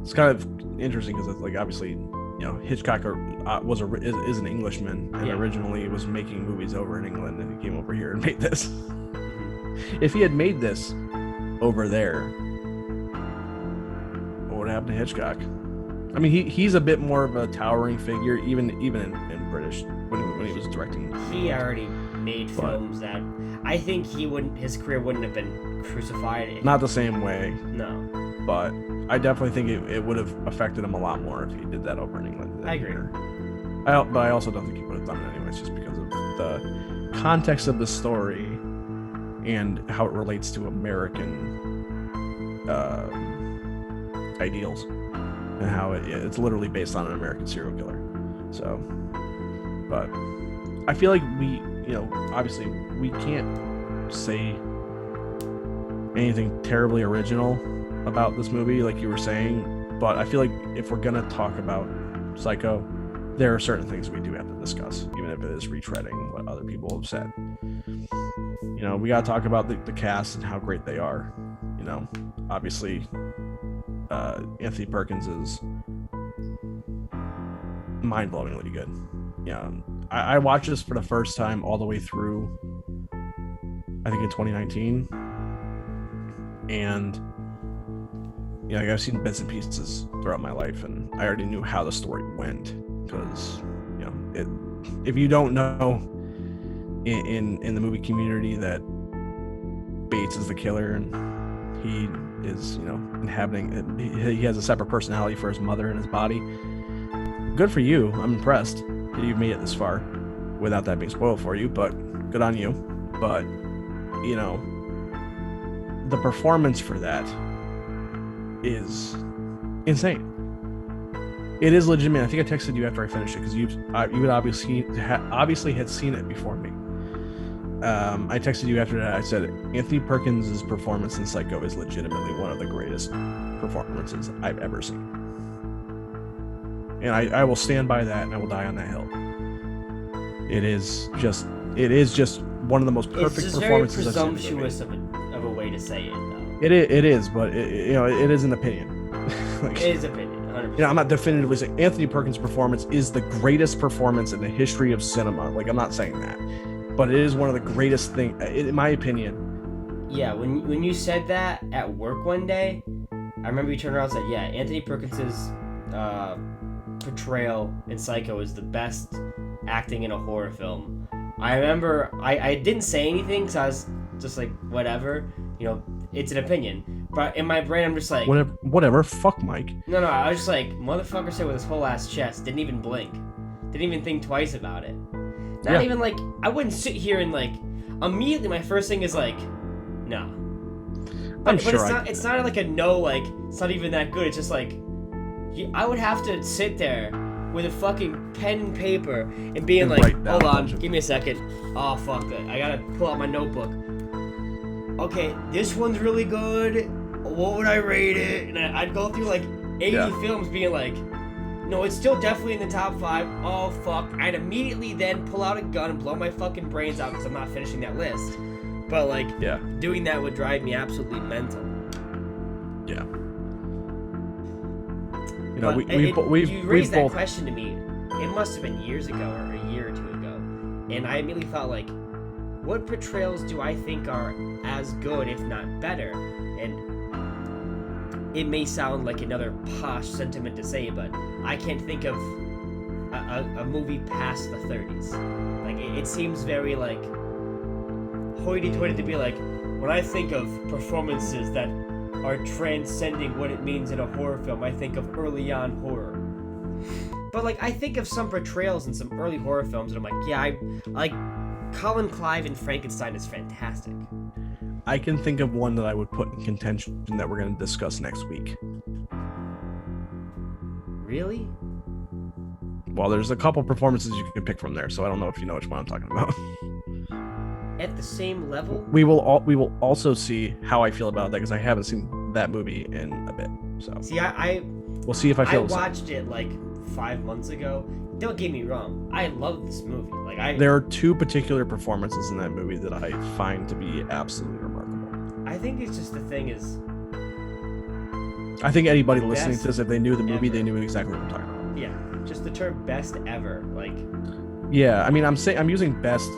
It's kind of interesting because it's like, obviously, you know, Hitchcock is an Englishman and originally was making movies over in England, and he came over here and made this. If he had made this over there, what would happen to Hitchcock? I mean, he's a bit more of a towering figure, even in British when he was directing. He already made films that I think his career wouldn't have been crucified. Not the same way. No. But I definitely think it would have affected him a lot more if he did that over in England. I agree. But I also don't think he would have done it anyways, just because of the context of the story and how it relates to American ideals. and how it's literally based on an American serial killer. So, but I feel like obviously we can't say anything terribly original about this movie, like you were saying, but I feel like if we're gonna talk about Psycho, there are certain things we do have to discuss, even if it is retreading what other people have said. We gotta talk about the cast and how great they are. Obviously, Anthony Perkins is mind-blowingly good. I watched this for the first time all the way through, I think in 2019, and I've seen bits and pieces throughout my life, and I already knew how the story went, because if you don't know in the movie community that Bates is the killer, and he is he has a separate personality for his mother and his body, good for you. I'm impressed that you've made it this far without that being spoiled for you, but good on you. But the performance for that is insane. It is legitimate. I think I texted you after I finished it, because you would obviously had seen it before me. I texted you after that. I said Anthony Perkins' performance in Psycho is legitimately one of the greatest performances I've ever seen, and I will stand by that, and I will die on that hill. It is just one of the most perfect performances I've seen. It's very presumptuous of a way to say it, though. It is, but it is an opinion. It is opinion. 100%. I'm not definitively saying Anthony Perkins' performance is the greatest performance in the history of cinema. Like, I'm not saying that, but it is one of the greatest things, in my opinion. Yeah, when you said that at work one day, I remember you turned around and said, yeah, Anthony Perkins' portrayal in Psycho is the best acting in a horror film. I remember I didn't say anything, because I was just like, whatever, it's an opinion. But in my brain, I'm just like, whatever, fuck Mike. No, I was just like, motherfucker said with his whole ass chest, didn't even blink, didn't even think twice about it. Not even like, I wouldn't sit here and like, immediately my first thing is like, no. But it's not like a no, like, it's not even that good. It's just like, I would have to sit there with a fucking pen and paper and being like, hold on, give me a second. Oh, fuck it. I gotta pull out my notebook. Okay, this one's really good. What would I rate it? And I'd go through like 80 films being like, no, it's still definitely in the top 5. Oh, fuck. I'd immediately then pull out a gun and blow my fucking brains out because I'm not finishing that list. But like, doing that would drive me absolutely mental. Yeah. You raised that question to me. It must have been years ago or a year or two ago, and I immediately thought, like, what portrayals do I think are as good, if not better? And it may sound like another posh sentiment to say, but I can't think of a movie past the 30s. Like, it seems very like hoity-toity to be like, when I think of performances that are transcending what it means in a horror film, I think of early on horror. But like, I think of some portrayals in some early horror films, and I'm like, yeah, I like Colin Clive in Frankenstein is fantastic. I can think of one that I would put in contention that we're going to discuss next week. Really? Well, there's a couple performances you can pick from there, so I don't know if you know which one I'm talking about. At the same level? We will also see how I feel about that, because I haven't seen that movie in a bit. So see, we'll see if I feel. I watched it like 5 months ago. Don't get me wrong, I love this movie. There are 2 particular performances in that movie that I find to be absolutely remarkable. I think it's just the thing is, I think anybody listening to this, if they knew the movie, they knew exactly what I'm talking about. Yeah, just the term "best ever," like. Yeah, I mean, I'm using best,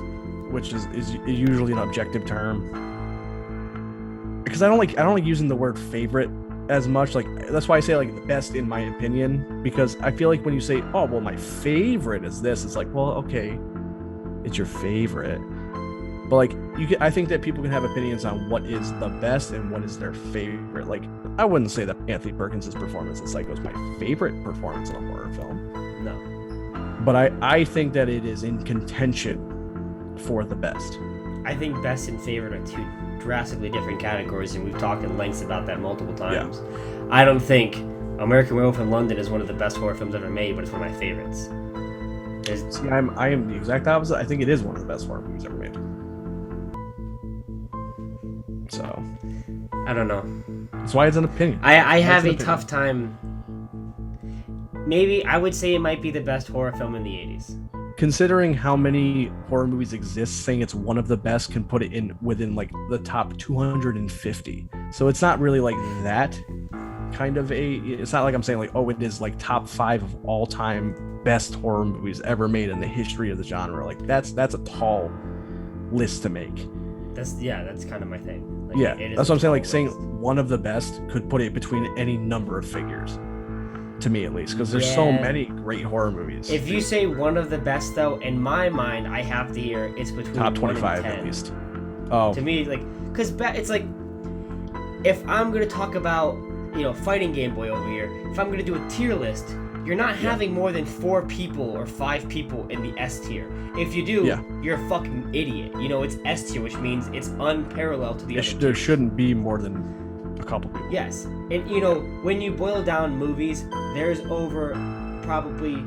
which is usually an objective term, because I don't like using the word favorite as much. Like, that's why I say like the best in my opinion, because I feel like when you say, oh well, my favorite is this, it's like, well, okay, it's your favorite, but like I think that people can have opinions on what is the best and what is their favorite. Like, I wouldn't say that Anthony Perkins' performance in Psycho is my favorite performance in a horror film. No. But I think that it is in contention for the best. I think best and favorite are 2 drastically different categories, and we've talked at lengths about that multiple times. Yeah. I don't think American Werewolf in London is one of the best horror films ever made, but it's one of my favorites. See, I am the exact opposite. I think it is one of the best horror movies ever made. So I don't know. That's why it's an opinion. I have a tough time. Maybe I would say it might be the best horror film in the 80s. Considering how many horror movies exist, saying it's one of the best can put it in within like the top 250. So it's not really like that kind of it's not like I'm saying like, oh, it is like top 5 of all time best horror movies ever made in the history of the genre. Like that's a tall list to make. That's kind of my thing. Like, yeah, that's what I'm saying. Like saying one of the best could put it between any number of figures. To me at least, because there's so many great horror movies. If you say one of the best, though, in my mind, I have to hear it's between top 25 1 and 10. At least. Oh, to me, like, because it's like, if I'm gonna talk about, Fighting Game Boy over here, if I'm gonna do a tier list, you're not having more than 4 people or 5 people in the S tier. If you do, you're a fucking idiot. It's S tier, which means it's unparalleled to the other. There shouldn't be more than a couple people. Yes, and when you boil down movies, there's over probably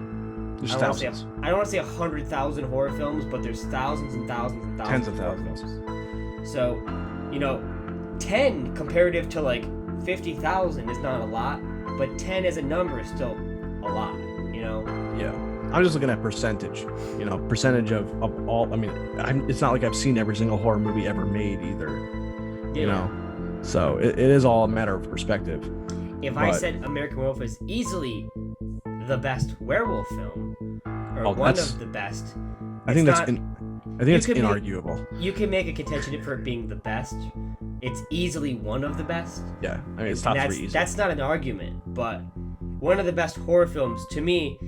thousands. I don't want to say 100,000 horror films, but there's thousands and thousands and thousands. Tens of thousands. So, 10 comparative to like 50,000 is not a lot, but 10 as a number is still a lot. Yeah, I'm just looking at percentage. Percentage of all. I mean, it's not like I've seen every single horror movie ever made either. Yeah. So it is all a matter of perspective. I said American Werewolf is easily the best werewolf film, or one of the best, I think it's inarguable. You can make a contention for it being the best. It's easily one of the best. Yeah, I mean it's top 3 easy. That's not an argument, but one of the best horror films to me.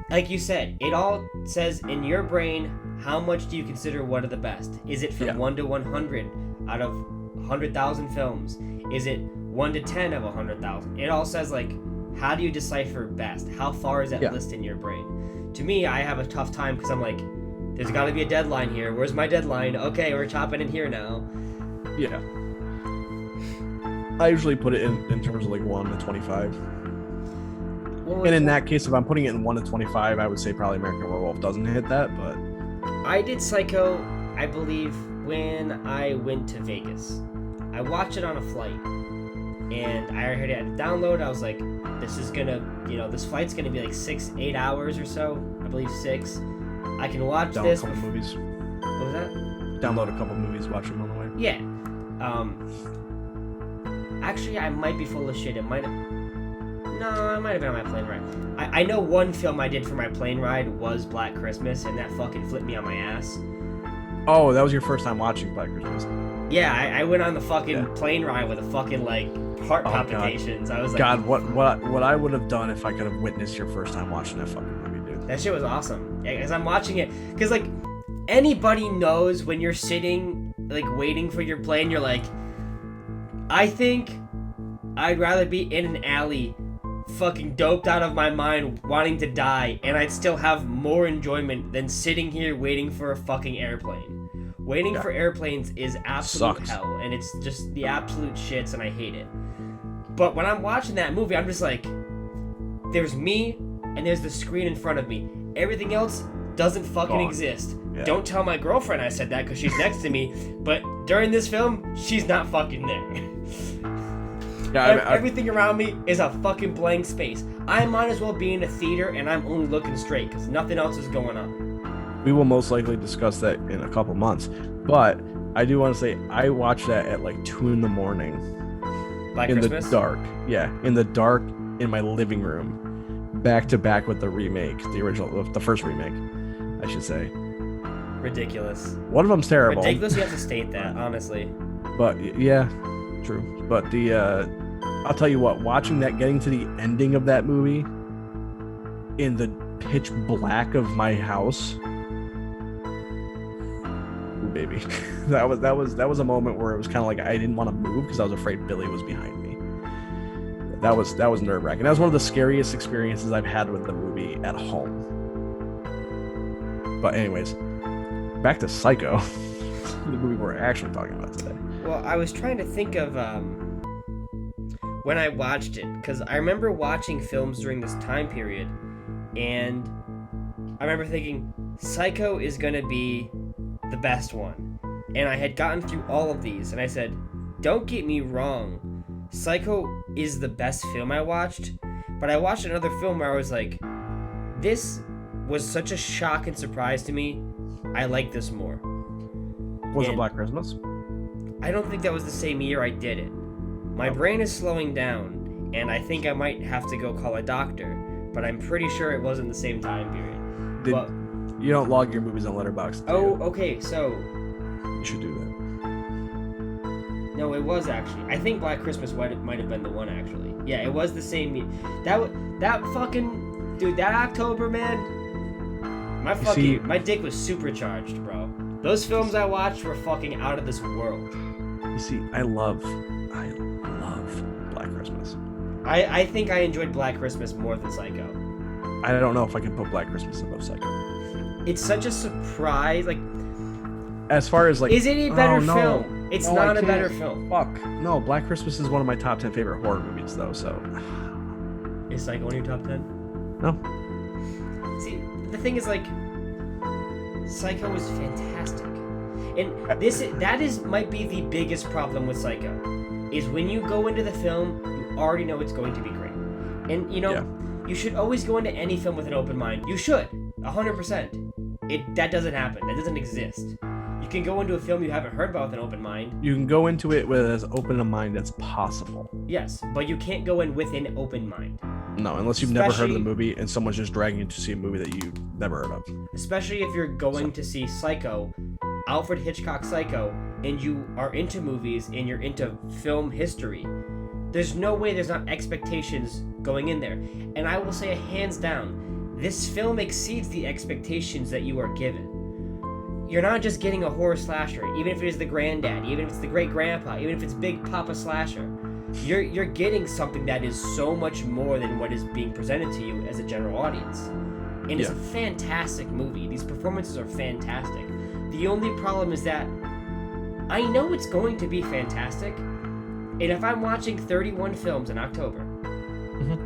Like you said, it all says in your brain, how much do you consider one of the best? Is it from 1 to 100 out of 100,000 films? Is it 1 to 10 of 100,000? It all says like, how do you decipher best? How far is that list in your brain? To me, I have a tough time because I'm like, there's got to be a deadline here. Where's my deadline? Okay, we're chopping in here now. Yeah. I usually put it in terms of like 1 to 25. Well, and in that case, if I'm putting it in 1 to 25, I would say probably American Werewolf doesn't hit that, but... I did Psycho, I believe, when I went to Vegas. I watched it on a flight, and I already had it downloaded. I was like, this is gonna, this flight's gonna be like 6-8 hours or so. I believe 6. I can watch this. Download a couple movies. What was that? Download a couple movies, watch them on the way. Yeah. Actually, I might be full of shit. It might have... No, it might have been on my plane ride. I know one film I did for my plane ride was Black Christmas, and that fucking flipped me on my ass. Oh, that was your first time watching Black Christmas? Yeah, I went on the fucking plane ride with a fucking, like, heart palpitations. God. I was like... God, what I would have done if I could have witnessed your first time watching that fucking movie, dude. That shit was awesome. As I'm watching it, because, like, anybody knows when you're sitting, like, waiting for your plane, you're like, I think I'd rather be in an alley fucking doped out of my mind wanting to die, and I'd still have more enjoyment than sitting here waiting for a fucking airplane. Waiting for airplanes is absolute hell, and it's just the absolute shits, and I hate it. But when I'm watching that movie, I'm just like, there's me, and there's the screen in front of me. Everything else does't fucking exist. Yeah. Don't tell my girlfriend I said that because she's next to me, but during this film, she's not fucking there. Yeah, everything around me is a fucking blank space. I might as well be in a theater and I'm only looking straight because nothing else is going on. We will most likely discuss that in a couple months, but I do want to say I watched that at like 2 a.m. Black in Christmas? The dark. Yeah, in the dark in my living room, back to back with the remake, the first remake, I should say. Ridiculous. One of them's terrible. Ridiculous. You have to state that, honestly. But yeah, true. But I'll tell you what, watching that, getting to the ending of that movie in the pitch black of my house, ooh, baby, that was a moment where it was kind of like I didn't want to move because I was afraid Billy was behind me. That was nerve-wracking. That was one of the scariest experiences I've had with the movie at home. But anyways, back to Psycho, the movie we're actually talking about today. Well, I was trying to think of when I watched it, because I remember watching films during this time period, and I remember thinking, Psycho is going to be the best one. And I had gotten through all of these, and I said, don't get me wrong, Psycho is the best film I watched, but I watched another film where I was like, this was such a shock and surprise to me, I like this more. Was it Black Christmas? I don't think that was the same year I did it. My brain is slowing down, and I think I might have to go call a doctor, but I'm pretty sure it wasn't the same time period. You don't log your movies on Letterboxd. Oh, okay, so... You should do that. No, it was actually. I think Black Christmas might have been the one, actually. Yeah, it was the same year. That fucking... Dude, that October, man... My dick was supercharged, bro. Those films I watched were fucking out of this world. You see, I love Black Christmas. I think I enjoyed Black Christmas more than Psycho. I don't know if I can put Black Christmas above Psycho. It's such a surprise, like... As far as, like... Is it a better film? It's not a better film. Fuck. No, Black Christmas is one of my top 10 favorite horror movies, though, so... Is Psycho in your top 10? No. See, the thing is, like... Psycho was fantastic. And that might be the biggest problem with Psycho. Is when you go into the film, you already know it's going to be great. And, you should always go into any film with an open mind. You should. 100%. That doesn't happen. That doesn't exist. You can go into a film you haven't heard about with an open mind. You can go into it with as open a mind as possible. Yes, but you can't go in with an open mind. No, unless you've never heard of the movie and someone's just dragging you to see a movie that you've never heard of. Especially if you're going to see Psycho, Alfred Hitchcock Psycho, and you are into movies and you're into film history. There's no way there's not expectations going in there. And I will say hands down, this film exceeds the expectations that you are given. You're not just getting a horror slasher, even if it is the granddad, even if it's the great grandpa, even if it's Big Papa Slasher. You're getting something that is so much more than what is being presented to you as a general audience. And it's a fantastic movie. These performances are fantastic. The only problem is that I know it's going to be fantastic. And if I'm watching 31 films in October,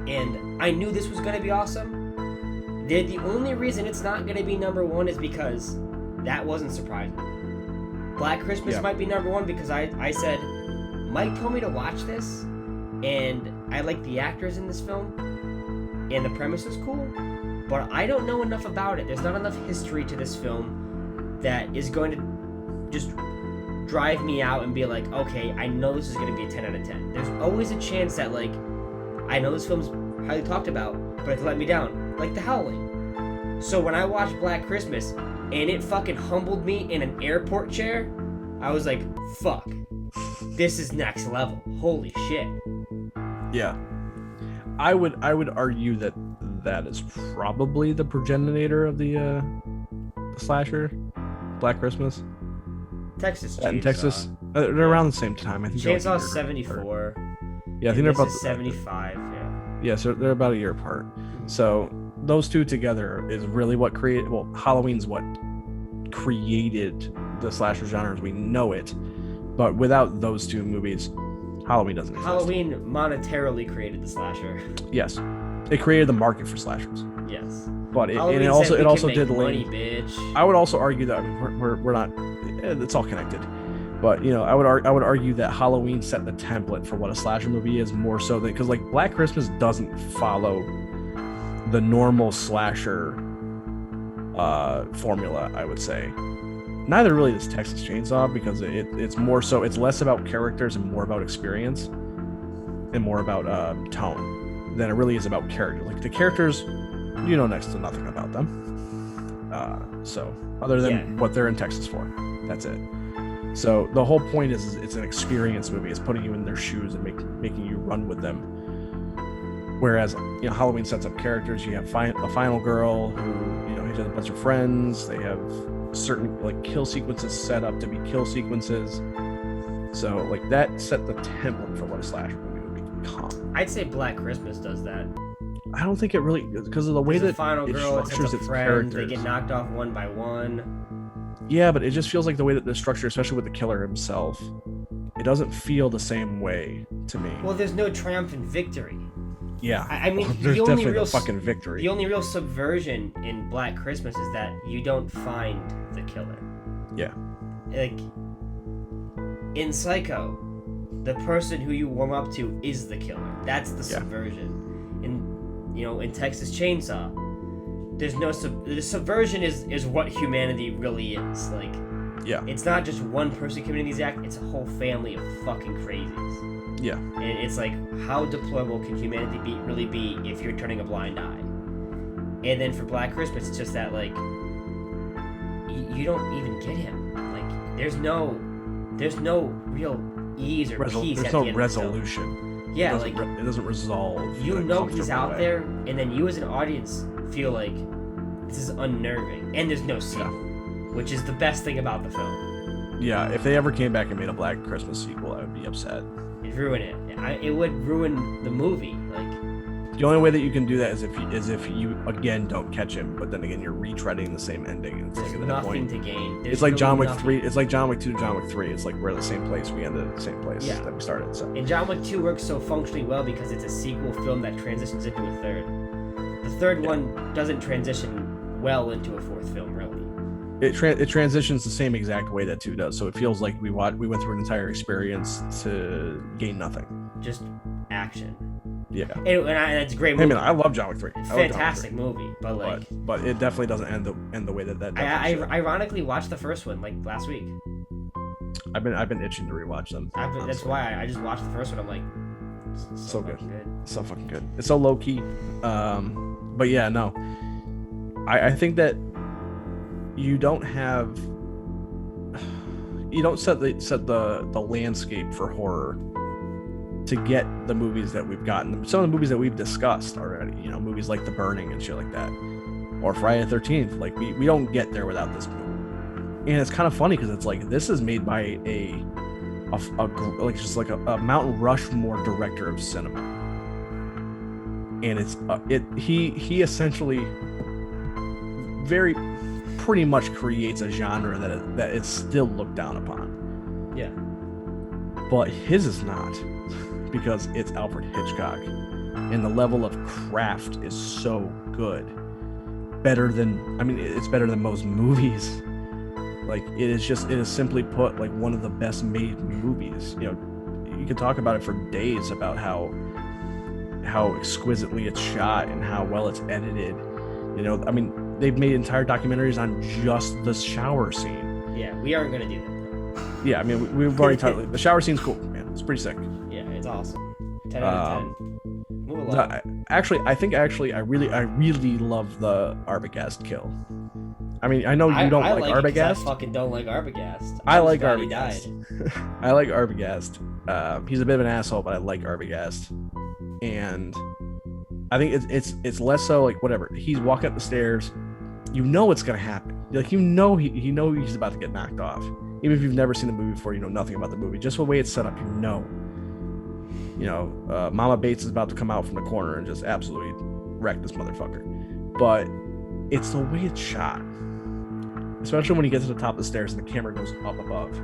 and I knew this was going to be awesome, the only reason it's not going to be number one is because that wasn't surprising. Black Christmas might be number one because I said, Mike told me to watch this, and I like the actors in this film, and the premise is cool, but I don't know enough about it. There's not enough history to this film that is going to just drive me out and be like, okay, I know this is going to be a 10 out of 10. There's always a chance that, like, I know this film's highly talked about, but it's let me down, like The Howling. So when I watched Black Christmas, and it fucking humbled me in an airport chair, I was like, fuck. This is next level. Holy shit. Yeah. I would argue that is probably the progenitor of the slasher, Black Christmas. Texas In Texas. They're around the same time. I think Chainsaw 74. Yeah, I think they're about 75, yeah. Yeah, so they're about a year apart. So those two together is really what created, Halloween's what created the slasher genre as we know it. But without those two movies, Halloween doesn't exist. Halloween monetarily created the slasher. Yes. It created the market for slashers. Yes. But it also did money, bitch. I would also argue that we're not, it's all connected. But I would argue that Halloween set the template for what a slasher movie is more so than, because like Black Christmas doesn't follow the normal slasher formula, I would say. Neither really does Texas Chainsaw, because it's more so, it's less about characters and more about experience and more about tone than it really is about characters. Like the characters, next to nothing about them. So other than what they're in Texas for, that's it. So the whole point is it's an experience movie. It's putting you in their shoes and making you run with them. Whereas Halloween sets up characters. You have a final girl who has a bunch of friends. They have certain like kill sequences set up to be kill sequences. So like that set the template for what a slasher movie would become. I'd say Black Christmas does that. I don't think it really, because of the way that final girl, it structures its friend, characters. They get knocked off one by one. Yeah, but it just feels like the way that they're structured, especially with the killer himself, it doesn't feel the same way to me. Well, there's no triumphant victory. Yeah, I mean, there's the only definitely real no fucking victory. The only real subversion in Black Christmas is that you don't find the killer. Yeah. Like, in Psycho, the person who you warm up to is the killer. That's the subversion. In Texas Chainsaw, there's no the subversion is what humanity really is. Like, it's not just one person committing these acts, it's a whole family of fucking crazies. Yeah. And it's like, how deplorable can humanity really be if you're turning a blind eye? And then for Black Christmas, it's just that, like, you don't even get him. Like, there's no real ease or peace at the end of the film. There's no resolution. Yeah, it doesn't resolve. You know he's out there, and then you as an audience feel like this is unnerving, and there's no sequel, which is the best thing about the film. Yeah, if they ever came back and made a Black Christmas sequel, I would be upset. It'd ruin it. It would ruin the movie. Like, the only way that you can do that is if you again don't catch him, but then again you're retreading the same ending. And it's there's like nothing to gain. It's like John Wick 3. It's like John Wick 2 to John Wick 3. It's like we're at the same place. We ended at the same place that we started. So. And John Wick 2 works so functionally well because it's a sequel film that transitions into a third. The third one doesn't transition well into a fourth film, really. It transitions the same exact way that 2 does. So it feels like we went through an entire experience to gain nothing. Just action. Yeah. And it's a great movie. I mean, I love John Wick 3. Fantastic movie, but like, but it definitely doesn't end the way that. I ironically watched the first one like last week. I've been itching to rewatch them. That's why I just watched the first one. I'm like, so good. So fucking good. It's so low key. But yeah, no. I think that you don't set the landscape for horror to get the movies that we've gotten. Some of the movies that we've discussed already, movies like The Burning and shit like that, or Friday the 13th. Like we don't get there without this movie. And it's kind of funny because it's like this is made by a Mount Rushmore director of cinema, and he essentially very pretty much creates a genre that it's still looked down upon. Yeah. But his is not, because it's Alfred Hitchcock, and the level of craft is so good. It's better than most movies. Like it is simply put like one of the best made movies. You can talk about it for days about how exquisitely it's shot and how well it's edited. They've made entire documentaries on just the shower scene. Yeah, we aren't gonna do that though. Yeah, we've already talked. The shower scene's cool, man. It's pretty sick. Yeah, it's awesome. 10 out of 10. Move along. I really love the Arbogast kill. I mean, I know you don't like Arbogast. I fucking don't like Arbogast. I like Arbogast. I like Arbogast. He's a bit of an asshole, but I like Arbogast. And I think it's less so like whatever. He's walking up the stairs. You know what's gonna happen. Like he's about to get knocked off. Even if you've never seen the movie before, you know nothing about the movie. Just the way it's set up, Mama Bates is about to come out from the corner and just absolutely wreck this motherfucker. But it's the way it's shot, especially when he gets to the top of the stairs and the camera goes up above,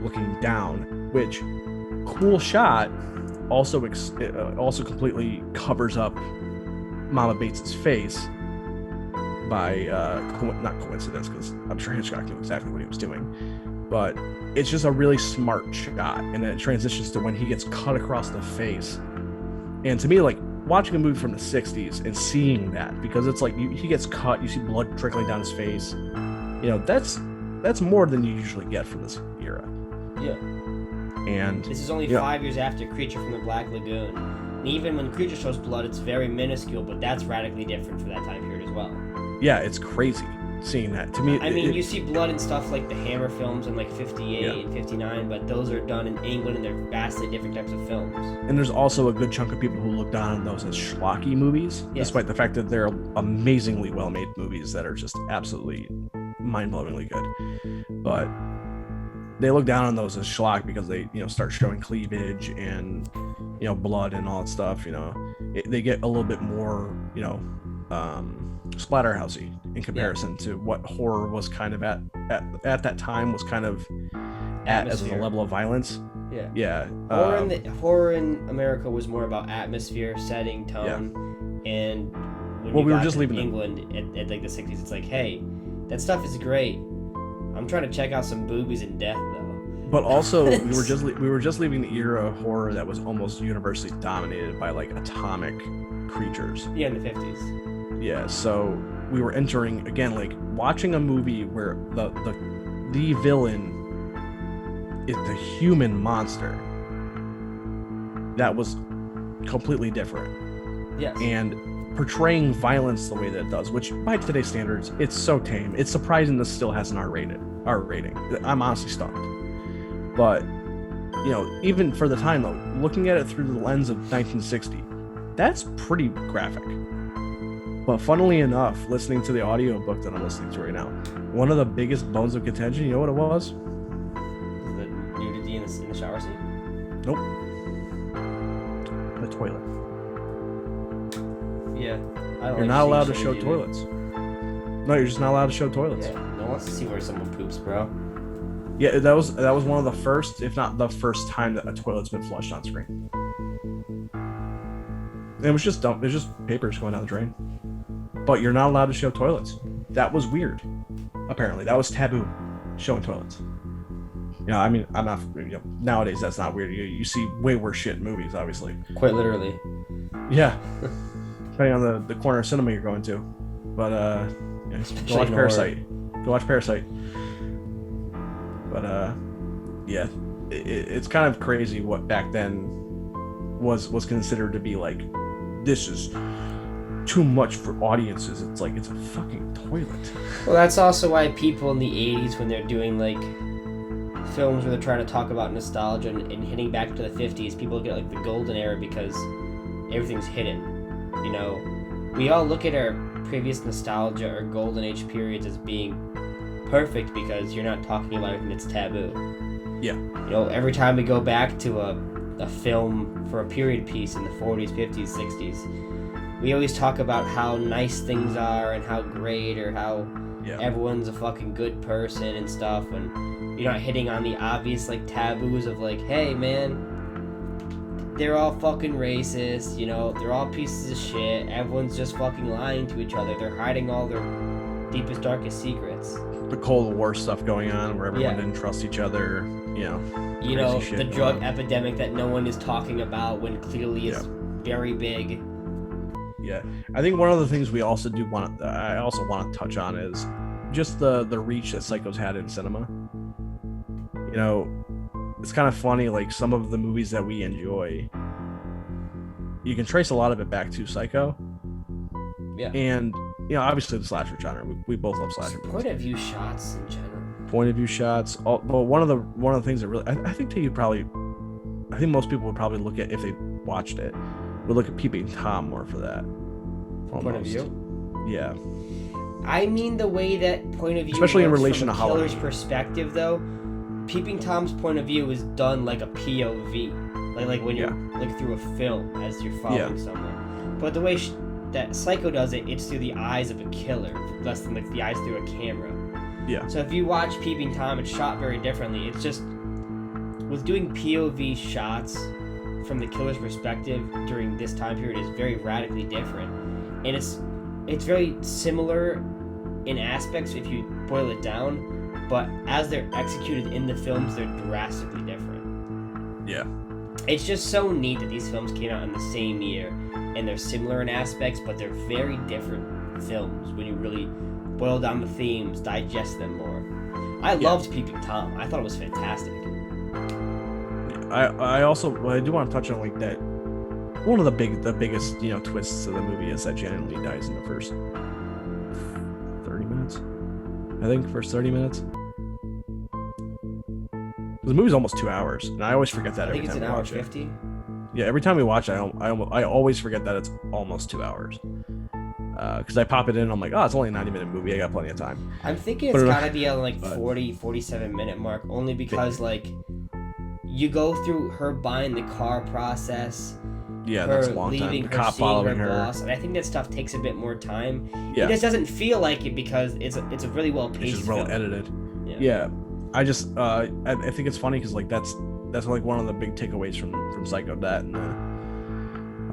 looking down. Which cool shot. Also completely covers up Mama Bates's face by not coincidence, because I'm sure Hitchcock knew exactly what he was doing, but it's just a really smart shot, and then it transitions to when he gets cut across the face. And to me, like watching a movie from the 60s and seeing that, because it's like he gets cut, you see blood trickling down his face, that's more than you usually get from this era. Yeah. And this is only 5 years after Creature from the Black Lagoon. And even when Creature shows blood, it's very minuscule, but that's radically different for that time period as well. Yeah, it's crazy seeing that. To me, you see blood and stuff like the Hammer films in like 58 and 59, but those are done in England and they're vastly different types of films. And there's also a good chunk of people who look down on those as schlocky movies, despite the fact that they're amazingly well-made movies that are just absolutely mind-blowingly good. But they look down on those as schlock because they, start showing cleavage and, blood and all that stuff. They get a little bit more, splatterhousey in comparison to what horror was kind of at that time was kind of at as a Atmosphere. level of violence. Yeah. Yeah. Horror in America was more about atmosphere, setting, tone, and when Well, you we were got just to leaving England at like the 60s, it's like, hey, that stuff is great. I'm trying to check out some boobies and death though. But also, we were just leaving the era of horror that was almost universally dominated by like atomic creatures. Yeah, in the 50s. Yeah, so we were entering again, like watching a movie where the villain is the human monster. That was completely different. Yes. And portraying violence the way that it does, which by today's standards, it's so tame. It's surprising this still has an R rating. I'm honestly stunned. But you know, even for the time though, looking at it through the lens of 1960, that's pretty graphic. But funnily enough, listening to the audiobook that I'm listening to right now, one of the biggest bones of contention, you know what it was? The nudity in the shower scene? Nope. The toilet. Yeah. I don't You're not allowed to show toilets. No, you're just not allowed to show toilets. Yeah, no one wants to see where someone poops, bro. Yeah, that was one of the first, if not the first time that a toilet's been flushed on screen. And it was just dumb. It was just papers going down the drain. But you're not allowed to show toilets. That was weird. Apparently, that was taboo. Showing toilets. You know, I mean, I'm not. You know, nowadays, that's not weird. You see way worse shit in movies, obviously. Quite literally. Yeah. Depending on the corner of cinema you're going to. But yeah, go watch Parasite. Go watch Parasite. But yeah, it's kind of crazy what back then was considered to be like, this is too much for audiences. It's like, it's a fucking toilet. Well, that's also why people in the 80s, when they're doing like films where they're trying to talk about nostalgia and hitting back to the 50s, people get like the golden era because everything's hidden. You know, we all look at our previous nostalgia or golden age periods as being perfect because you're not talking about anything that's taboo. Yeah. You know, every time we go back to a film for a period piece in the 40s, 50s, 60s, we always talk about how nice things are and how great or how everyone's a fucking good person and stuff, and you're not hitting on the obvious like taboos of like, hey man, they're all fucking racist, you know, they're all pieces of shit, everyone's just fucking lying to each other, they're hiding all their deepest, darkest secrets. The Cold War stuff going on where everyone didn't trust each other, you know. The drug epidemic that no one is talking about when clearly it's very big. Yeah, I think one of the things I also want to touch on is just the reach that Psycho's had in cinema. You know, it's kind of funny, like some of the movies that we enjoy, you can trace a lot of it back to Psycho. Yeah. And you know, obviously the slasher genre. We both love slasher movies. Point of view shots in general. Point of view shots. But one of the things that really, I think most people would probably look at, if they watched it, would look at Peeping Tom more for that. Almost. Point of view. Yeah. I mean, the way that point of view, especially in works relation from to a killer's Halloween. Perspective, though, Peeping Tom's point of view is done like a POV, like when you're like through a film as you're following someone. But the way that Psycho does it, it's through the eyes of a killer, less than like the eyes through a camera. Yeah. So if you watch Peeping Tom, it's shot very differently. It's just with doing POV shots from the killer's perspective during this time period is very radically different, and it's very similar in aspects if you boil it down, but as they're executed in the films, they're drastically different. Yeah. It's just so neat that these films came out in the same year, and they're similar in aspects, but they're very different films when you really boil down the themes, digest them more. I loved Peeping Tom. I thought it was fantastic. I do want to touch on like that. One of the biggest twists of the movie is that Janet Leigh dies in the first 30 minutes. I think first 30 minutes. The movie's almost 2 hours, and I always forget that. I think it's an hour 50. Yeah, every time we watch it, I always forget that it's almost 2 hours. Because I pop it in, and I'm like, oh, it's only a 90-minute movie. I got plenty of time. I'm thinking it's gotta be at like 47 minute mark, only because like you go through her buying the car process. Yeah, that's a long time. The cop following her. Boss, and I think that stuff takes a bit more time. Yeah. It just doesn't feel like it because it's a really well paced. It's just well film. edited. Yeah. I think it's funny because like that's like one of the big takeaways from Psycho, that and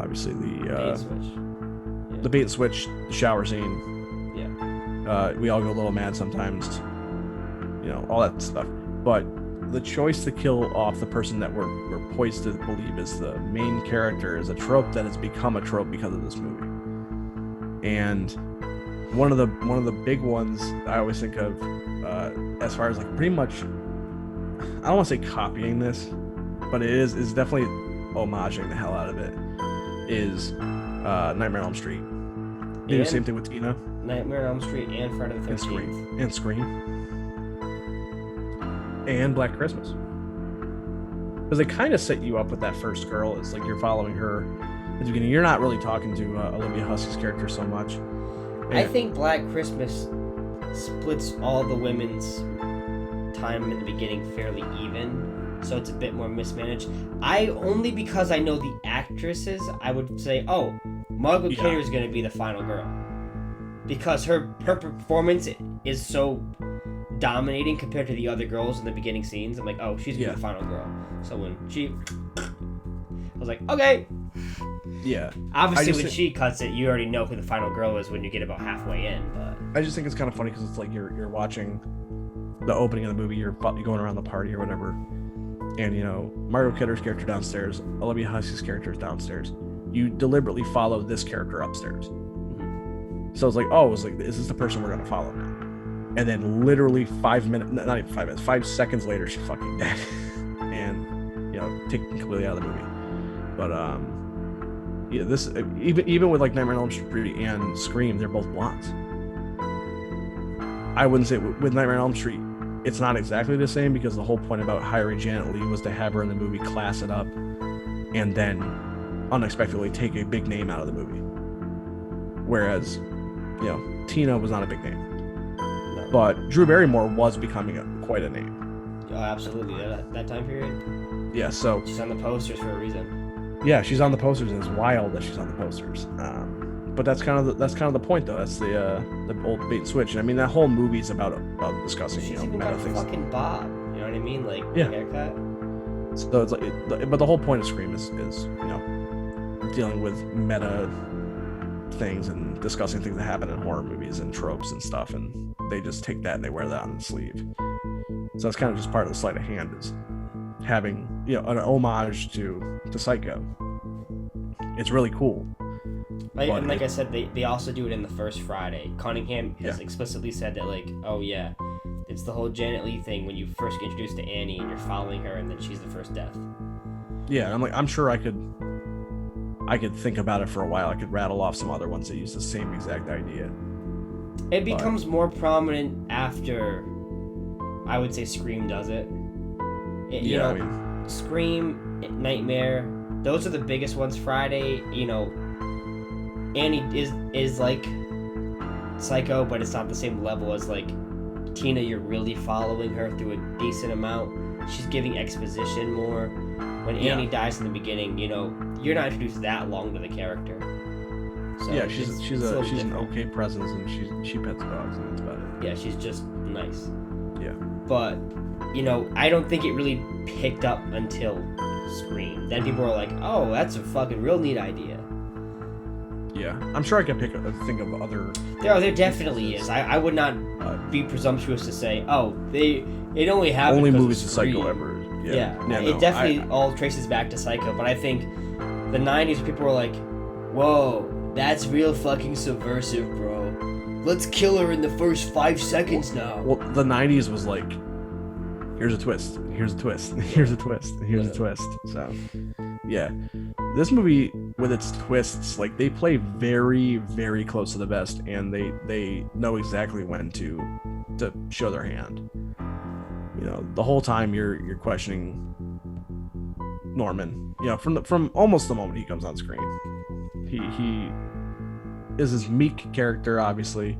obviously the bait and switch, the shower scene. Yeah. We all go a little mad sometimes, all that stuff. But the choice to kill off the person that we're poised to believe is the main character is a trope that has become a trope because of this movie. And one of the big ones I always think of, as far as like pretty much, I don't want to say copying this, but it is definitely homaging the hell out of it, is Nightmare on Elm Street. They do the same thing with Tina. Nightmare on Elm Street and Friday the 13th. And Scream. And Black Christmas. Because they kind of set you up with that first girl. It's like you're following her at the beginning. You're not really talking to Olivia Hussey's character so much. I think Black Christmas splits all the women's time in the beginning fairly even, so it's a bit more mismanaged. Only because I know the actresses, I would say, oh, Margot Kidder is going to be the final girl, because her performance is so dominating compared to the other girls in the beginning scenes. I'm like, oh, she's going to be the final girl. So when I was like, okay. Yeah. Obviously, when she cuts it, you already know who the final girl is when you get about halfway in. But I just think it's kind of funny because it's like you're watching the opening of the movie, you're going around the party or whatever, and Margot Kidder's character downstairs, Olivia Hussey's character is downstairs. You deliberately follow this character upstairs. Mm-hmm. So it's like, is this the person we're gonna follow now? And then literally 5 minutes, not even 5 minutes, 5 seconds later, she's fucking dead, and taken completely out of the movie. But this even with like Nightmare on Elm Street and Scream, they're both blondes. I wouldn't say with Nightmare on Elm Street, it's not exactly the same, because the whole point about hiring Janet Leigh was to have her in the movie class it up and then unexpectedly take a big name out of the movie. Whereas, Tina was not a big name. No. But Drew Barrymore was becoming quite a name. Oh, absolutely. That time period? Yeah, so... She's on the posters for a reason. Yeah, she's on the posters, and it's wild that she's on the posters. But that's kind of the point, though. That's the old bait and switch. And I mean, that whole movie's about discussing she's even got things. Fucking Bob, you know what I mean? Like, yeah. Haircut. So it's like, but the whole point of Scream is dealing with meta things and discussing things that happen in horror movies and tropes and stuff, and they just take that and they wear that on the sleeve. So that's kind of just part of the sleight of hand, is having an homage to Psycho. It's really cool. And like I said, they also do it in the first Friday. Cunningham has explicitly said that, like, oh yeah, it's the whole Janet Leigh thing when you first get introduced to Annie and you're following her and then she's the first death. Yeah, I'm sure I could think about it for a while. I could rattle off some other ones that use the same exact idea. It becomes more prominent after, I would say, Scream does it. Scream, Nightmare, those are the biggest ones. Friday, Annie is like Psycho, but it's not the same level as like Tina. You're really following her through a decent amount. She's giving exposition more. When Annie dies in the beginning, you're not introduced that long to the character. So yeah, she's an okay presence, and she pets dogs, and that's about it. Yeah, she's just nice. Yeah. But I don't think it really picked up until Scream. Then people were like, "Oh, that's a fucking real neat idea." Yeah, I'm sure I can think of other. There definitely is. I would not be presumptuous to say, "Oh, it only happened." Only because movies of to Scream. Psycho ever. Yeah, it definitely all traces back to Psycho. But I think the '90s people were like, "Whoa, that's real fucking subversive, bro. Let's kill her in the first 5 seconds now." Well, the '90s was like, here's a twist, here's a twist, here's a twist, here's a twist. So, yeah, this movie with its twists, like, they play very, very close to the vest, and they know exactly when to show their hand. The whole time you're questioning Norman. From almost the moment he comes on screen, he is this meek character, obviously,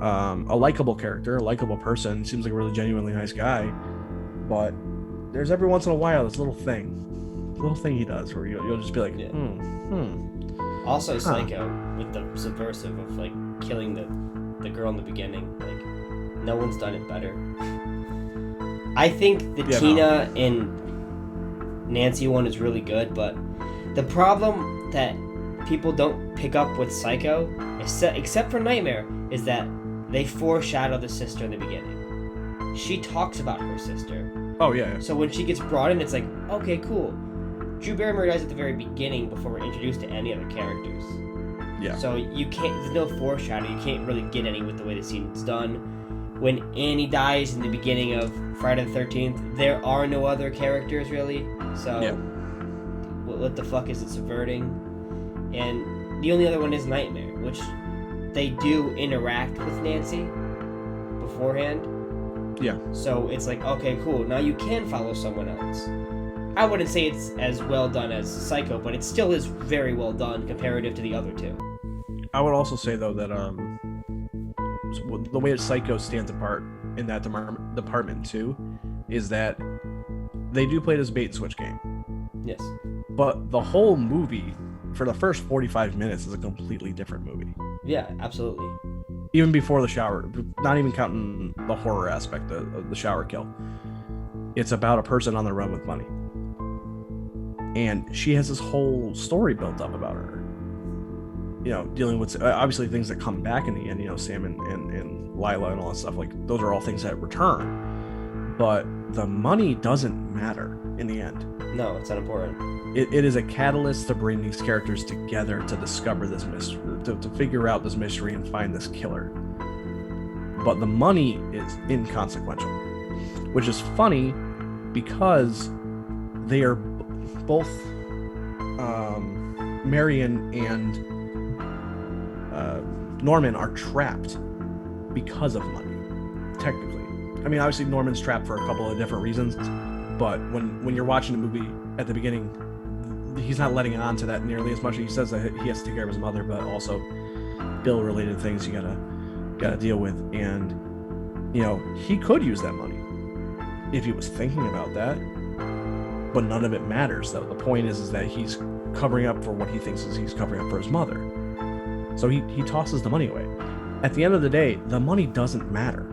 a likable character, a likable person. Seems like a really genuinely nice guy, but there's every once in a while this little thing he does where you'll just be like, Also, Psycho with the subversive of like killing the girl in the beginning. Like, no one's done it better. I think the Yeah, Tina and Nancy one is really good, but the problem that people don't pick up with Psycho, except for Nightmare, is that they foreshadow the sister in the beginning. She talks about her sister. Oh, yeah. So when she gets brought in, it's like, okay, cool. Drew Barrymore dies at the very beginning before we're introduced to any other characters. Yeah. So you can't, there's no foreshadow, you can't really get any with the way the scene's done. When Annie dies in the beginning of Friday the 13th, there are no other characters really. So Yeah. what the fuck is it subverting? And the only other one is Nightmare, which they do interact with Nancy beforehand. Yeah. So it's like, okay, cool. Now you can follow someone else. I wouldn't say it's as well done as Psycho, but it still is very well done comparative to the other two. I would also say, though, that the way that Psycho stands apart in that department, too, is that they do play this bait and switch game. Yes. But the whole movie, for the first 45 minutes, is a completely different movie. Yeah, absolutely. Even before the shower, not even counting the horror aspect of the shower kill. It's about a person on the run with money. And she has this whole story built up about her. You know, dealing with, obviously, things that come back in the end, you know, Sam and Lila and all that stuff. Like, those are all things that return. But the money doesn't matter in the end. No, it's not important. It is a catalyst to bring these characters together to discover this mystery, to figure out this mystery and find this killer. But the money is inconsequential, which is funny because they are both Marion and Norman are trapped because of money, technically. I mean, obviously Norman's trapped for a couple of different reasons, but when you're watching the movie at the beginning, he's not letting on to that nearly as much. He says that he has to take care of his mother, but also bill-related things you gotta deal with. And you know, he could use that money if he was thinking about that, but none of it matters. Though the point is that he's covering up for what he thinks is he's covering up for his mother. So he tosses the money away. At the end of the day, the money doesn't matter,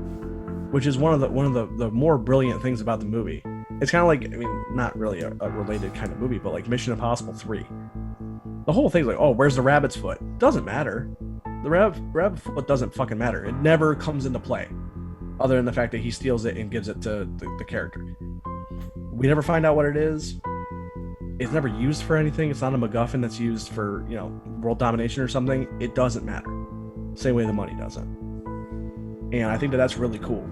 which is one of the more brilliant things about the movie. It's kind of like, I mean, not really a related kind of movie, but like Mission Impossible 3. The whole thing's like, oh, where's the rabbit's foot? Doesn't matter. The rabbit foot doesn't fucking matter. It never comes into play, other than the fact that he steals it and gives it to the character. We never find out what it is. It's never used for anything. It's not a MacGuffin that's used for, you know, world domination or something. It doesn't matter. Same way the money doesn't. And I think that's really cool.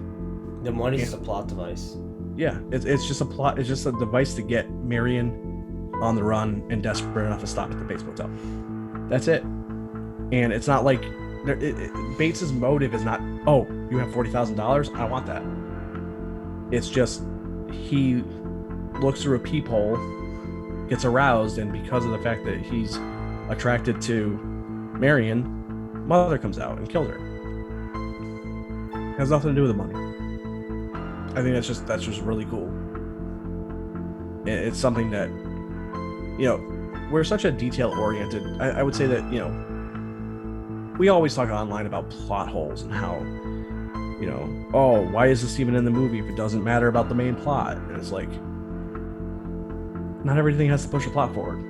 The money's just a plot device. Yeah, it's just a plot. It's just a device to get Marion on the run and desperate enough to stop at the Bates Motel. That's it. And it's not like Bates's motive is not, oh, you have $40,000. I want that. It's just he looks through a peephole, gets aroused, and because of the fact that he's attracted to Marion, mother comes out and kills her. It has nothing to do with the money. I think that's just really cool. It's something that, you know, we're such a detail-oriented. I would say that, you know, we always talk online about plot holes and how, you know, oh, why is this even in the movie if it doesn't matter about the main plot? And it's like, not everything has to push a plot forward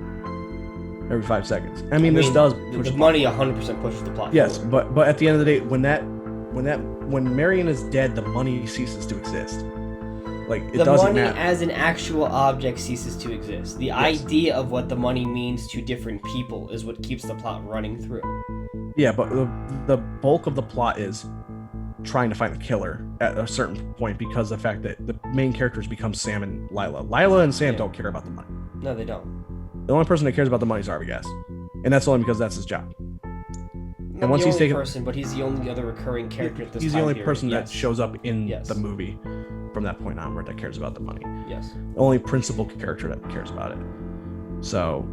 every 5 seconds. I mean, this does push the money 100% pushes the plot yes, forward. but at the end of the day, when Marion is dead, the money ceases to exist. Like, it the doesn't money matter. as an actual object ceases to exist. The idea of what the money means to different people is what keeps the plot running through. Yeah, but the bulk of the plot is trying to find the killer at a certain point because of the fact that the main characters become Sam and Lila. Lila and Sam don't care about the money. No, they don't. The only person that cares about the money is Harvey Guest, and that's only because that's his job. Not and once the he's only taken, person, but he's the only other recurring character at this he's the time only period. person that Yes. shows up in Yes. the movie from that point onward that cares about the money. Yes. The only principal character that cares about it. So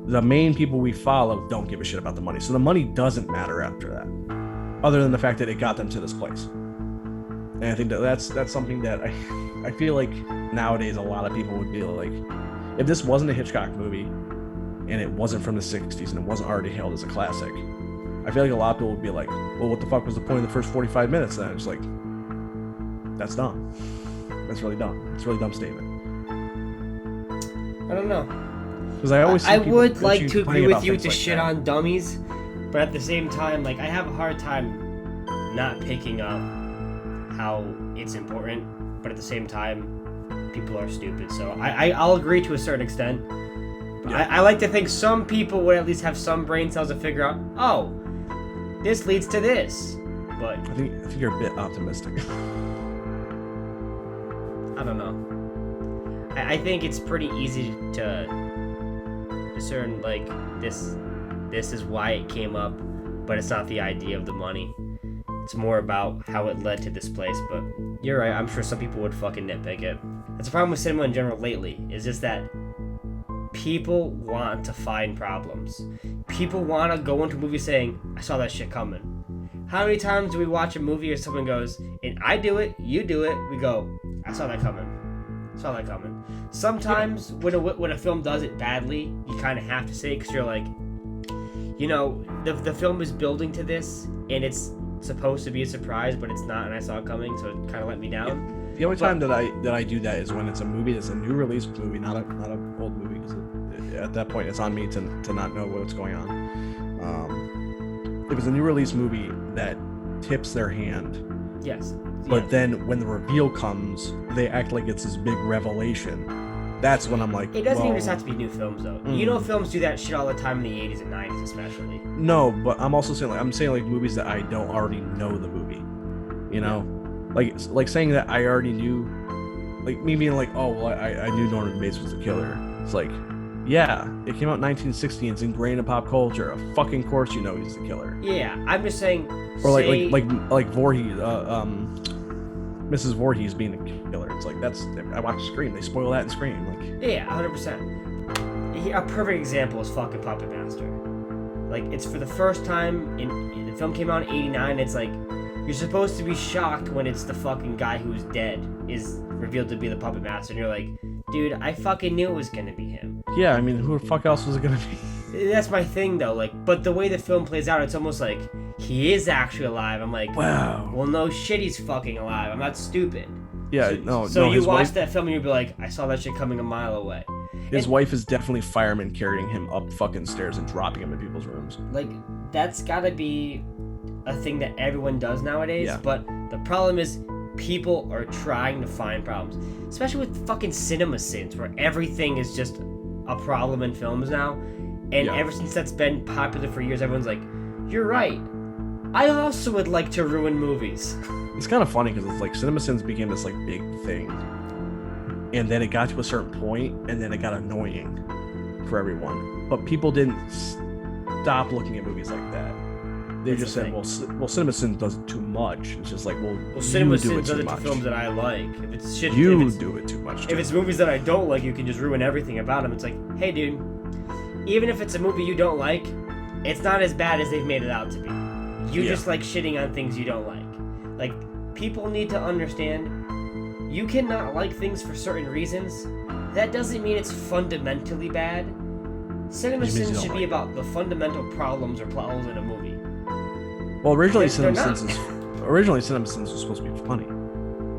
the main people we follow don't give a shit about the money. So the money doesn't matter after that, other than the fact that it got them to this place. And I think that's something that I feel like nowadays a lot of people would be like, if this wasn't a Hitchcock movie and it wasn't from the 60s and it wasn't already hailed as a classic, I feel like a lot of people would be like, well, what the fuck was the point of the first 45 minutes then? It's like, That's dumb. That's really dumb. It's a really dumb statement. I don't know. Because I always see I people would like bitching, to agree complaining with about you things to like shit that. on dummies, but at the same time, like, I have a hard time not picking up how it's important, but at the same time, people are stupid. So I'll agree to a certain extent. Yeah. I like to think some people would at least have some brain cells to figure out, oh, this leads to this. But I think you're a bit optimistic. I don't know. I think it's pretty easy to discern, like, this is why it came up, but it's not the idea of the money. It's more about how it led to this place. But you're right, I'm sure some people would fucking nitpick it. That's the problem with cinema in general lately, is just that people want to find problems. People want to go into a movie saying, I saw that shit coming. How many times do we watch a movie or someone goes, and I do it, you do it, we go, I saw that coming. Saw that coming. Sometimes when a film does it badly, you kind of have to say it, because you're like, you know, the film is building to this, and it's supposed to be a surprise, but it's not, and I saw it coming, so it kind of let me down. The only time that I do that is when it's a movie that's a new release movie, not a old movie, because at that point it's on me to not know what's going on. If it's a new release movie that tips their hand, Yes. but then when the reveal comes, they act like it's this big revelation. That's when I'm like, It doesn't well, even just have to be new films, though. You know, films do that shit all the time in the 80s and 90s, especially. No, but I'm also saying like movies that I don't already know the movie. You know, like saying that I already knew, like me being like, oh well, I knew Norman Bates was the killer. It's like, yeah, it came out in 1960 and it's ingrained in pop culture. Of fucking course you know he's the killer. Yeah, I'm just saying. Or like Voorhees, Mrs. Voorhees being the killer. It's like I watched Scream. They spoil that in Scream. Like, Yeah, 100%. A perfect example is fucking Puppet Master. Like, it's for the first time in the film came out in '89. It's like you're supposed to be shocked when it's the fucking guy who's dead is revealed to be the Puppet Master, and you're like, dude, I fucking knew it was gonna be him. yeah, I mean, who the fuck else was it gonna be? That's my thing, though. Like, but the way the film plays out, it's almost like he is actually alive. I'm like, Wow. well, no shit, he's fucking alive. I'm not stupid. Yeah, So you his watch wife, that film and you'll be like, I saw that shit coming a mile away. his wife is definitely firemen carrying him up fucking stairs and dropping him in people's rooms. Like, that's gotta be a thing that everyone does nowadays. Yeah. But the problem is, people are trying to find problems, especially with fucking cinema sins, where everything is just a problem in films now. And Yeah. ever since that's been popular for years, everyone's like, you're right. I also would like to ruin movies. It's kind of funny because it's like CinemaSins became this like big thing, and then it got to a certain point, and then it got annoying for everyone. But people didn't stop looking at movies like that. They That's just the said, well, CinemaSins does it too much. It's just like, well, Cinema you do Sins it does too it to much. films that I like. If it's shit, You if it's, do it too much. if it's movies that I don't like, you can just ruin everything about them. It's like, hey, dude, even if it's a movie you don't like, it's not as bad as they've made it out to be. You Yeah. just like shitting on things you don't like. Like, people need to understand, you cannot like things for certain reasons. That doesn't mean it's fundamentally bad. Cinema It just means you Sins don't should be like about the fundamental problems or plot holes in a movie. Well, originally They're not. CinemaSins was supposed to be funny.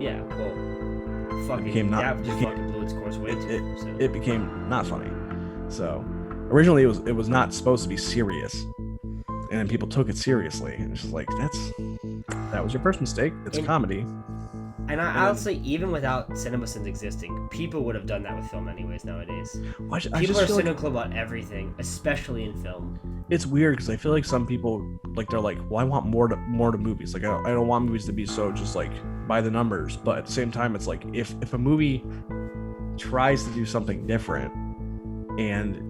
Yeah, well, fucking, became not- that just became- fucking blew its course way too. So. It became not funny. So originally it was not supposed to be serious, and then people took it seriously. And it's just like that was your first mistake. It's a And- comedy. And I'll say, even without CinemaSins existing, people would have done that with film anyways nowadays. I People just are feel like cynical about everything, especially in film. it's weird because I feel like some people like they're like, well, I want more to movies. Like I don't want movies to be so just like by the numbers. But at the same time, it's like if a movie tries to do something different and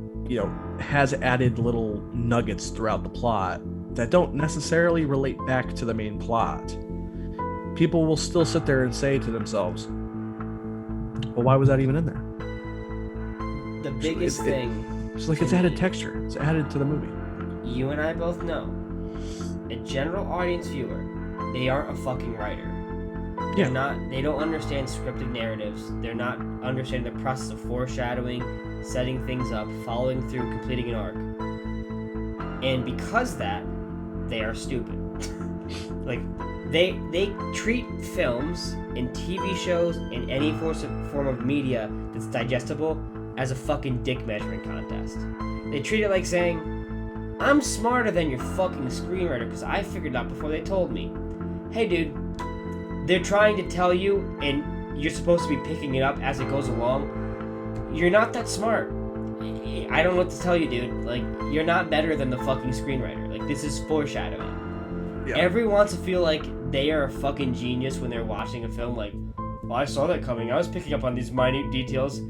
has added little nuggets throughout the plot that don't necessarily relate back to the main plot, people will still sit there and say to themselves, well, why was that even in there? The biggest thing, It's like it's added texture. It's added to the movie. you and I both know, a general audience viewer, they aren't a fucking writer. Yeah. They don't understand scripted narratives. They're not understanding the process of foreshadowing, setting things up, following through, completing an arc. And because that, they are stupid. Like, They treat films and TV shows and any form of media that's digestible as a fucking dick measuring contest. They treat it like saying, I'm smarter than your fucking screenwriter because I figured it out before they told me. Hey dude, they're trying to tell you and you're supposed to be picking it up as it goes along. You're not that smart. I don't know what to tell you, dude. Like, you're not better than the fucking screenwriter. Like, this is foreshadowing. Yeah. Everyone wants to feel like they are a fucking genius when they're watching a film. Like, well, I saw that coming. I was picking up on these minute details.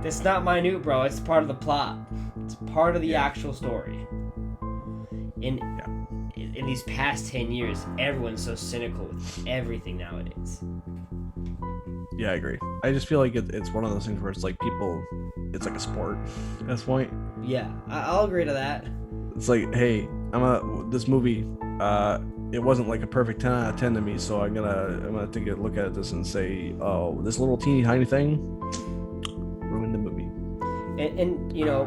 That's not minute, bro. It's part of the plot. It's part of the actual story. In these past 10 years, everyone's so cynical with everything nowadays. Yeah, I agree. I just feel like it's one of those things where it's like people, it's like a sport at this point. Yeah, I'll agree to that. It's like, hey, this movie, it wasn't like a perfect 10 out of 10 to me, so I'm gonna take a look at this and say, oh, this little teeny tiny thing ruined the movie. And you know,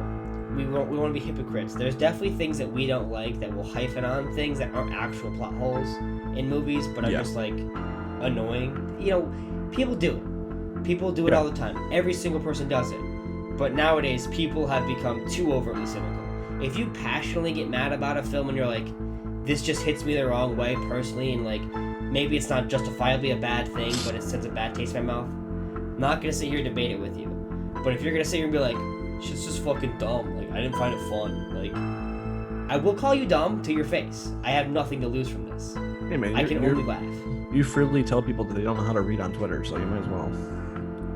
we want to be hypocrites. There's definitely things that we don't like that will hyphen on things that aren't actual plot holes in movies, but are just like annoying. You know, people do it. People do it all the time. Every single person does it. But nowadays, people have become too overly cynical. If you passionately get mad about a film and you're like, this just hits me the wrong way personally, and like, maybe it's not justifiably a bad thing, but it sends a bad taste in my mouth, I'm not going to sit here and debate it with you. But if you're going to sit here and be like, shit's just fucking dumb, like, I didn't find it fun, like, I will call you dumb to your face. I have nothing to lose from this. Hey man, I can only laugh. You freely tell people that they don't know how to read on Twitter, so you might as well.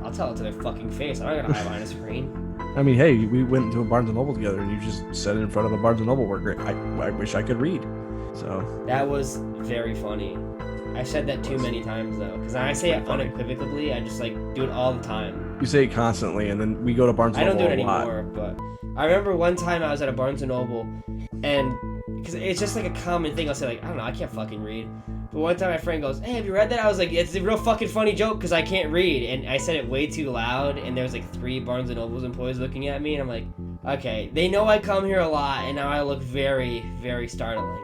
I'll tell it to their fucking face. I'm not gonna hide behind a screen. I mean, hey, we went to a Barnes & Noble together, and you just said it in front of a Barnes & Noble worker. I wish I could read. So that was very funny. I said that too many times though, because I say it unequivocally. I just like do it all the time. You say it constantly, and then we go to Barnes & Noble. I don't do it anymore, but I remember one time I was at a Barnes & Noble, and because it's just like a common thing, I'll say like, I don't know, I can't fucking read. But one time my friend goes, hey, have you read that? I was like, it's a real fucking funny joke because I can't read. And I said it way too loud, and there was like 3 Barnes & Noble's employees looking at me, and I'm like, okay, they know I come here a lot, and now I look very, very startling.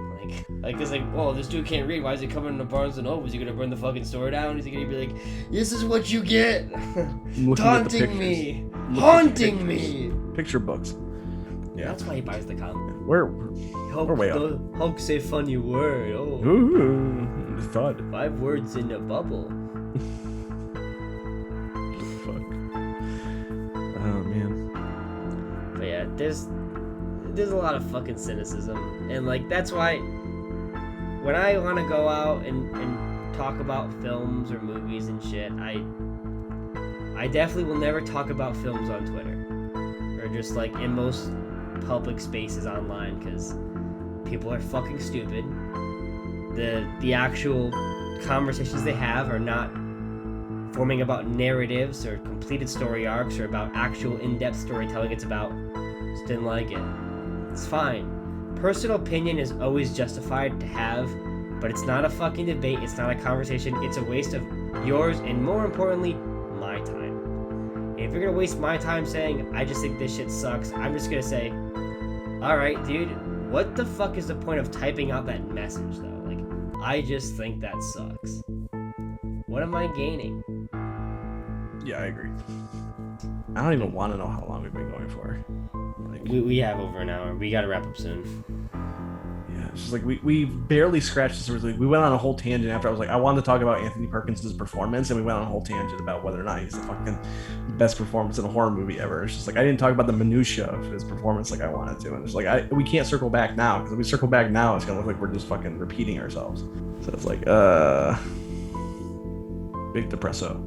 Like it's like, oh, this dude can't read. Why is he coming to Barnes & Noble? Is he gonna burn the fucking store down? Is he gonna be like, this is what you get? Taunting me. Haunting me. Picture books. Yeah. That's why he buys the comic. We're way up. Hulk say funny word. Oh. Ooh, thud. 5 words in a bubble. Fuck. Oh man. But yeah, there's a lot of fucking cynicism, and like that's why when I want to go out and talk about films or movies and shit, I definitely will never talk about films on Twitter or just like in most public spaces online, because people are fucking stupid. The actual conversations they have are not forming about narratives or completed story arcs or about actual in-depth storytelling. It's about just didn't like it. It's fine. Personal opinion is always justified to have, but it's not a fucking debate. It's not a conversation. It's a waste of yours and, more importantly, my time. And if you're gonna waste my time saying, I just think this shit sucks, I'm just gonna say, alright, dude, what the fuck is the point of typing out that message, though? Like, I just think that sucks. What am I gaining? Yeah, I agree. I don't even want to know how long we've been going for. Like, we have over an hour. We gotta wrap up soon. Yeah, it's just like we barely scratched the surface. We went on a whole tangent after I was like, I wanted to talk about Anthony Perkins' performance, and we went on a whole tangent about whether or not he's the fucking best performance in a horror movie ever. It's just like I didn't talk about the minutia of his performance like I wanted to, and it's like we can't circle back now, because if we circle back now, it's gonna look like we're just fucking repeating ourselves. So it's like big depresso.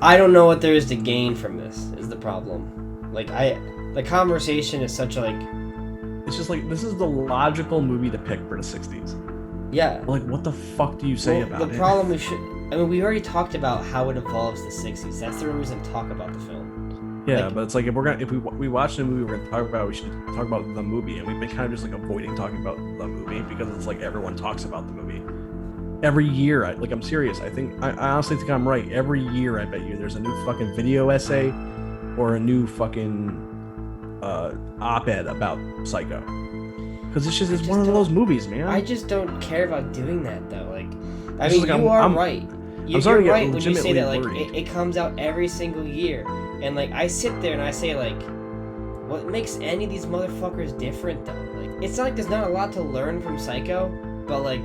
I don't know what there is to gain from this, is the problem. Like, the conversation is such like... It's just like, this is the logical movie to pick for the 60s. Yeah. Like, what the fuck do you say about it? The problem we already talked about how it evolves the 60s. That's the reason to talk about the film. Yeah, like, but it's like, if we watch the movie we're gonna talk about, we should talk about the movie, and we've been kind of just like avoiding talking about the movie because it's like everyone talks about the movie. Every year, I'm serious. I honestly think I'm right. Every year, I bet you, there's a new fucking video essay or a new fucking op-ed about Psycho. because it's one of those movies, man. I just don't care about doing that though. Like, I It's mean, like you are I'm right. I'm starting to You're get right when you say that. Like, legitimately it comes out every single year, and like I sit there and I say like, what makes any of these motherfuckers different though? Like, it's not like there's not a lot to learn from Psycho, but like,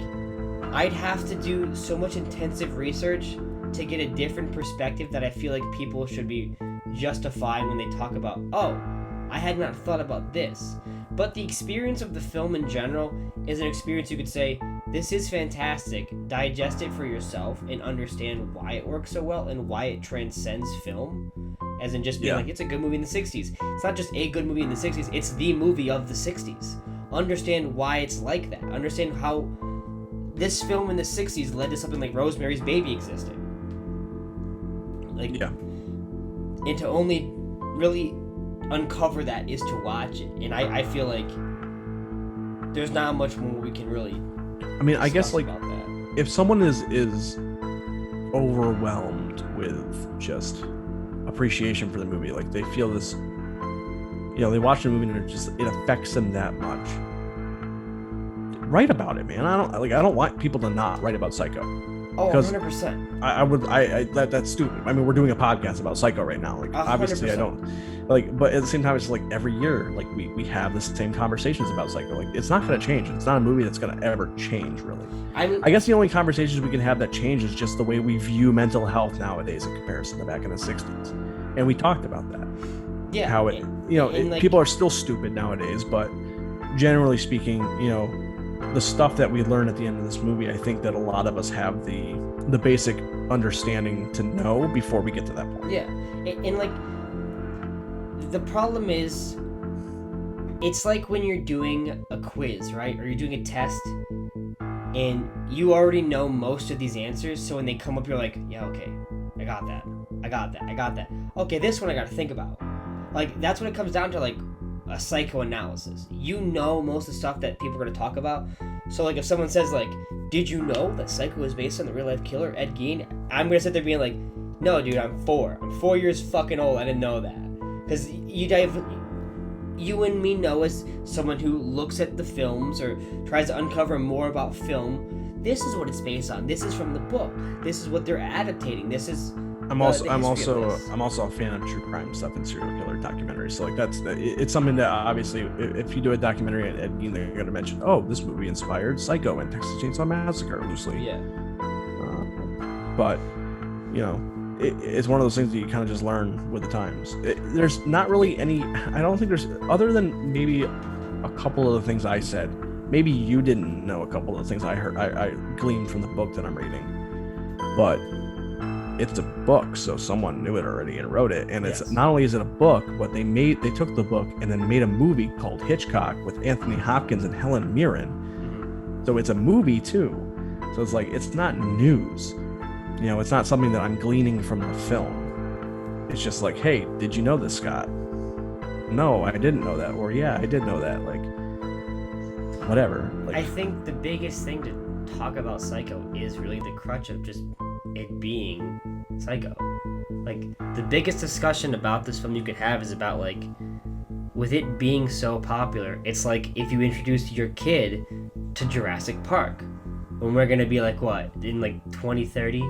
I'd have to do so much intensive research to get a different perspective that I feel like people should be justifying when they talk about, oh, I had not thought about this. But the experience of the film in general is an experience you could say, this is fantastic, digest it for yourself and understand why it works so well and why it transcends film. As in just being like, it's a good movie in the 60s. It's not just a good movie in the 60s, it's the movie of the 60s. Understand why it's like that. Understand how this film in the 60s led to something like Rosemary's Baby existing. Like, and to only really uncover that is to watch it. And I feel like there's not much more we can really I guess like if someone is overwhelmed with just appreciation for the movie, like they feel this, they watch the movie and it affects them that much, write about it, man. I don't want people to not write about Psycho. Oh, 100%. That's stupid. I mean, we're doing a podcast about Psycho right now. Like, 100%. Obviously I don't like, but at the same time, it's like every year, like we have the same conversations about Psycho. Like, it's not going to change. It's not a movie that's going to ever change, really. I guess the only conversations we can have that change is just the way we view mental health nowadays in comparison to back in the 60s. And we talked about that. Yeah. How it, people are still stupid nowadays, but generally speaking, the stuff that we learn at the end of this movie, I think that a lot of us have the basic understanding to know before we get to that point. Yeah. And like, the problem is, it's like when you're doing a quiz, right? Or you're doing a test, and you already know most of these answers, so when they come up, you're like, yeah, okay, I got that. Okay, this one I gotta think about. Like, that's when it comes down to, like, a psychoanalysis. You know most of the stuff that people are going to talk about. So, like, if someone says, like, did you know that Psycho is based on the real-life killer, Ed Gein? I'm going to sit there being like, no, dude, I'm 4 years fucking old. I didn't know that. Because you and me know, as someone who looks at the films or tries to uncover more about film, this is what it's based on. This is from the book. This is what they're adaptating. This is... I'm also a fan of true crime stuff and serial killer documentaries. So like it's something that obviously if you do a documentary on Ed Gein, they're going to mention, oh, this movie inspired Psycho and Texas Chainsaw Massacre loosely. Yeah. But it's one of those things that you kind of just learn with the times. There's not really any. I don't think there's, other than maybe a couple of the things I said. Maybe you didn't know a couple of the things I heard. I gleaned from the book that I'm reading, but. It's a book, so someone knew it already and wrote it. And it's not only is it a book, but they took the book and then made a movie called Hitchcock with Anthony Hopkins and Helen Mirren. So it's a movie too. So it's like, it's not news. It's not something that I'm gleaning from the film. It's just like, hey, did you know this, Scott? No, I didn't know that. Or yeah, I did know that. Like, whatever. Like, I think the biggest thing to talk about Psycho is really the crutch of just it being Psycho. Like, the biggest discussion about this film you could have is about, like, with it being so popular, it's like if you introduced your kid to Jurassic Park, when we're gonna be like, what, in like 2030,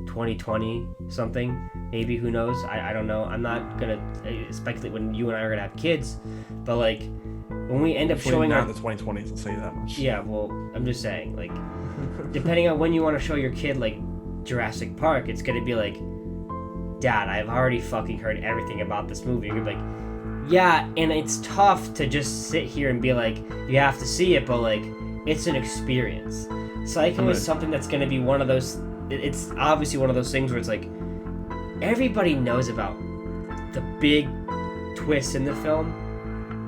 2020 something, maybe, who knows, I don't know, I'm not gonna speculate when you and I are gonna have kids, but like, when we end up showing not in the 2020s, I'll say that much. Yeah, well, I'm just saying, like, depending on when you want to show your kid, like, Jurassic Park, it's gonna be like, Dad, I've already fucking heard everything about this movie. You're gonna be like, yeah, and it's tough to just sit here and be like, you have to see it, but like, it's an experience. Psycho is something that's gonna be one of those, it's obviously one of those things where it's like, everybody knows about the big twist in the film,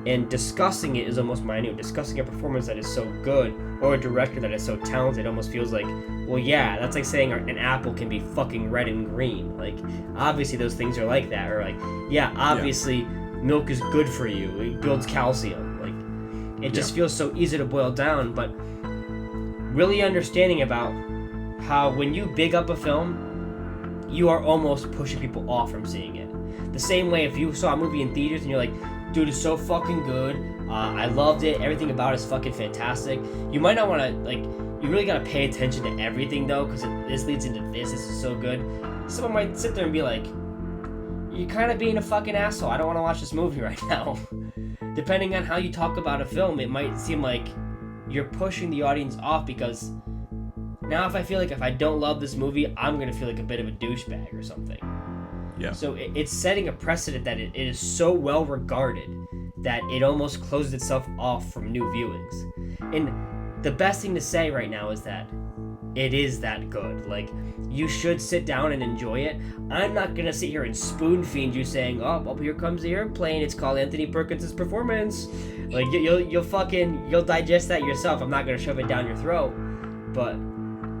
and discussing it is almost minute. Discussing a performance that is so good, or a director that is so talented, almost feels like, well, yeah, that's like saying an apple can be fucking red and green. Like, obviously those things are like that. Or like, yeah, obviously milk is good for you. It builds calcium. Like, it just feels so easy to boil down. But really understanding about how when you big up a film, you are almost pushing people off from seeing it. The same way if you saw a movie in theaters and you're like, dude, it's so fucking good, I loved it. Everything about it is fucking fantastic. You might not want to, like, you really got to pay attention to everything, though, because this leads into this. This is so good. Someone might sit there and be like, you're kind of being a fucking asshole. I don't want to watch this movie right now. Depending on how you talk about a film, it might seem like you're pushing the audience off, because now if I feel like if I don't love this movie, I'm going to feel like a bit of a douchebag or something. Yeah. So it's setting a precedent that it is so well regarded that it almost closes itself off from new viewings. And the best thing to say right now is that it is that good. Like, you should sit down and enjoy it. I'm not gonna sit here and spoon feed you saying, oh, here comes the airplane, it's called Anthony Perkins' performance. Like, you'll digest that yourself. I'm not gonna shove it down your throat. But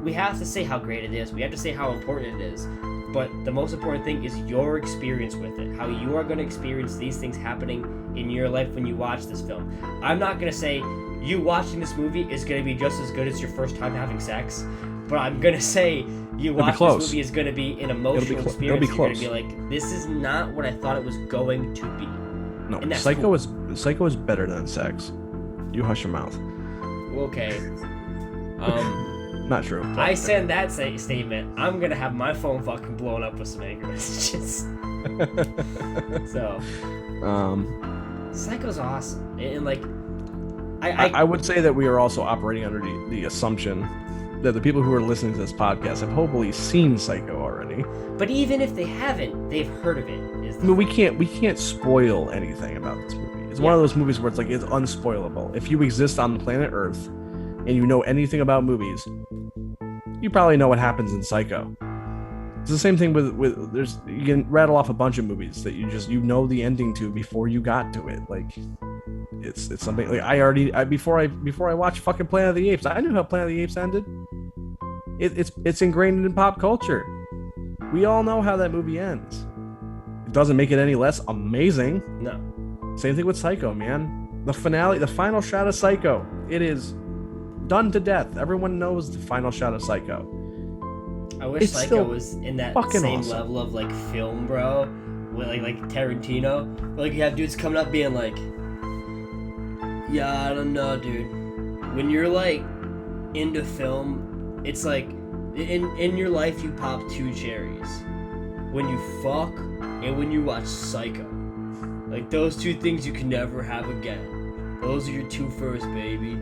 we have to say how great it is. We have to say how important it is. But the most important thing is your experience with it. How you are going to experience these things happening in your life when you watch this film. I'm not going to say you watching this movie is going to be just as good as your first time having sex. But I'm going to say you watch this movie is going to be an emotional experience. You're going to be like, this is not what I thought it was going to be. No, Psycho is better than sex. You hush your mouth. Okay. Not true. I send that statement, I'm gonna have my phone fucking blown up with some angry messages. So, Psycho's awesome, and like, I would say that we are also operating under the assumption that the people who are listening to this podcast have hopefully seen Psycho already. But even if they haven't, they've heard of it. I mean, we can't spoil anything about this movie. It's one of those movies where it's like it's unspoilable. If you exist on the planet Earth and you know anything about movies, you probably know what happens in Psycho. It's the same thing with you can rattle off a bunch of movies that you know the ending to before you got to it. Like, it's something like before I watched fucking Planet of the Apes, I knew how Planet of the Apes ended. It's ingrained in pop culture. We all know how that movie ends. It doesn't make it any less amazing. No. Same thing with Psycho, man. The finale, the final shot of Psycho, it is done to death. Everyone knows the final shot of Psycho. I wish Psycho was in that same level of like film, bro, with like Tarantino. Where, like, you have dudes coming up being like, "Yeah, I don't know, dude. When you're like into film, it's like in your life you pop two cherries. When you fuck and when you watch Psycho. Like, those two things you can never have again. Those are your two first, baby."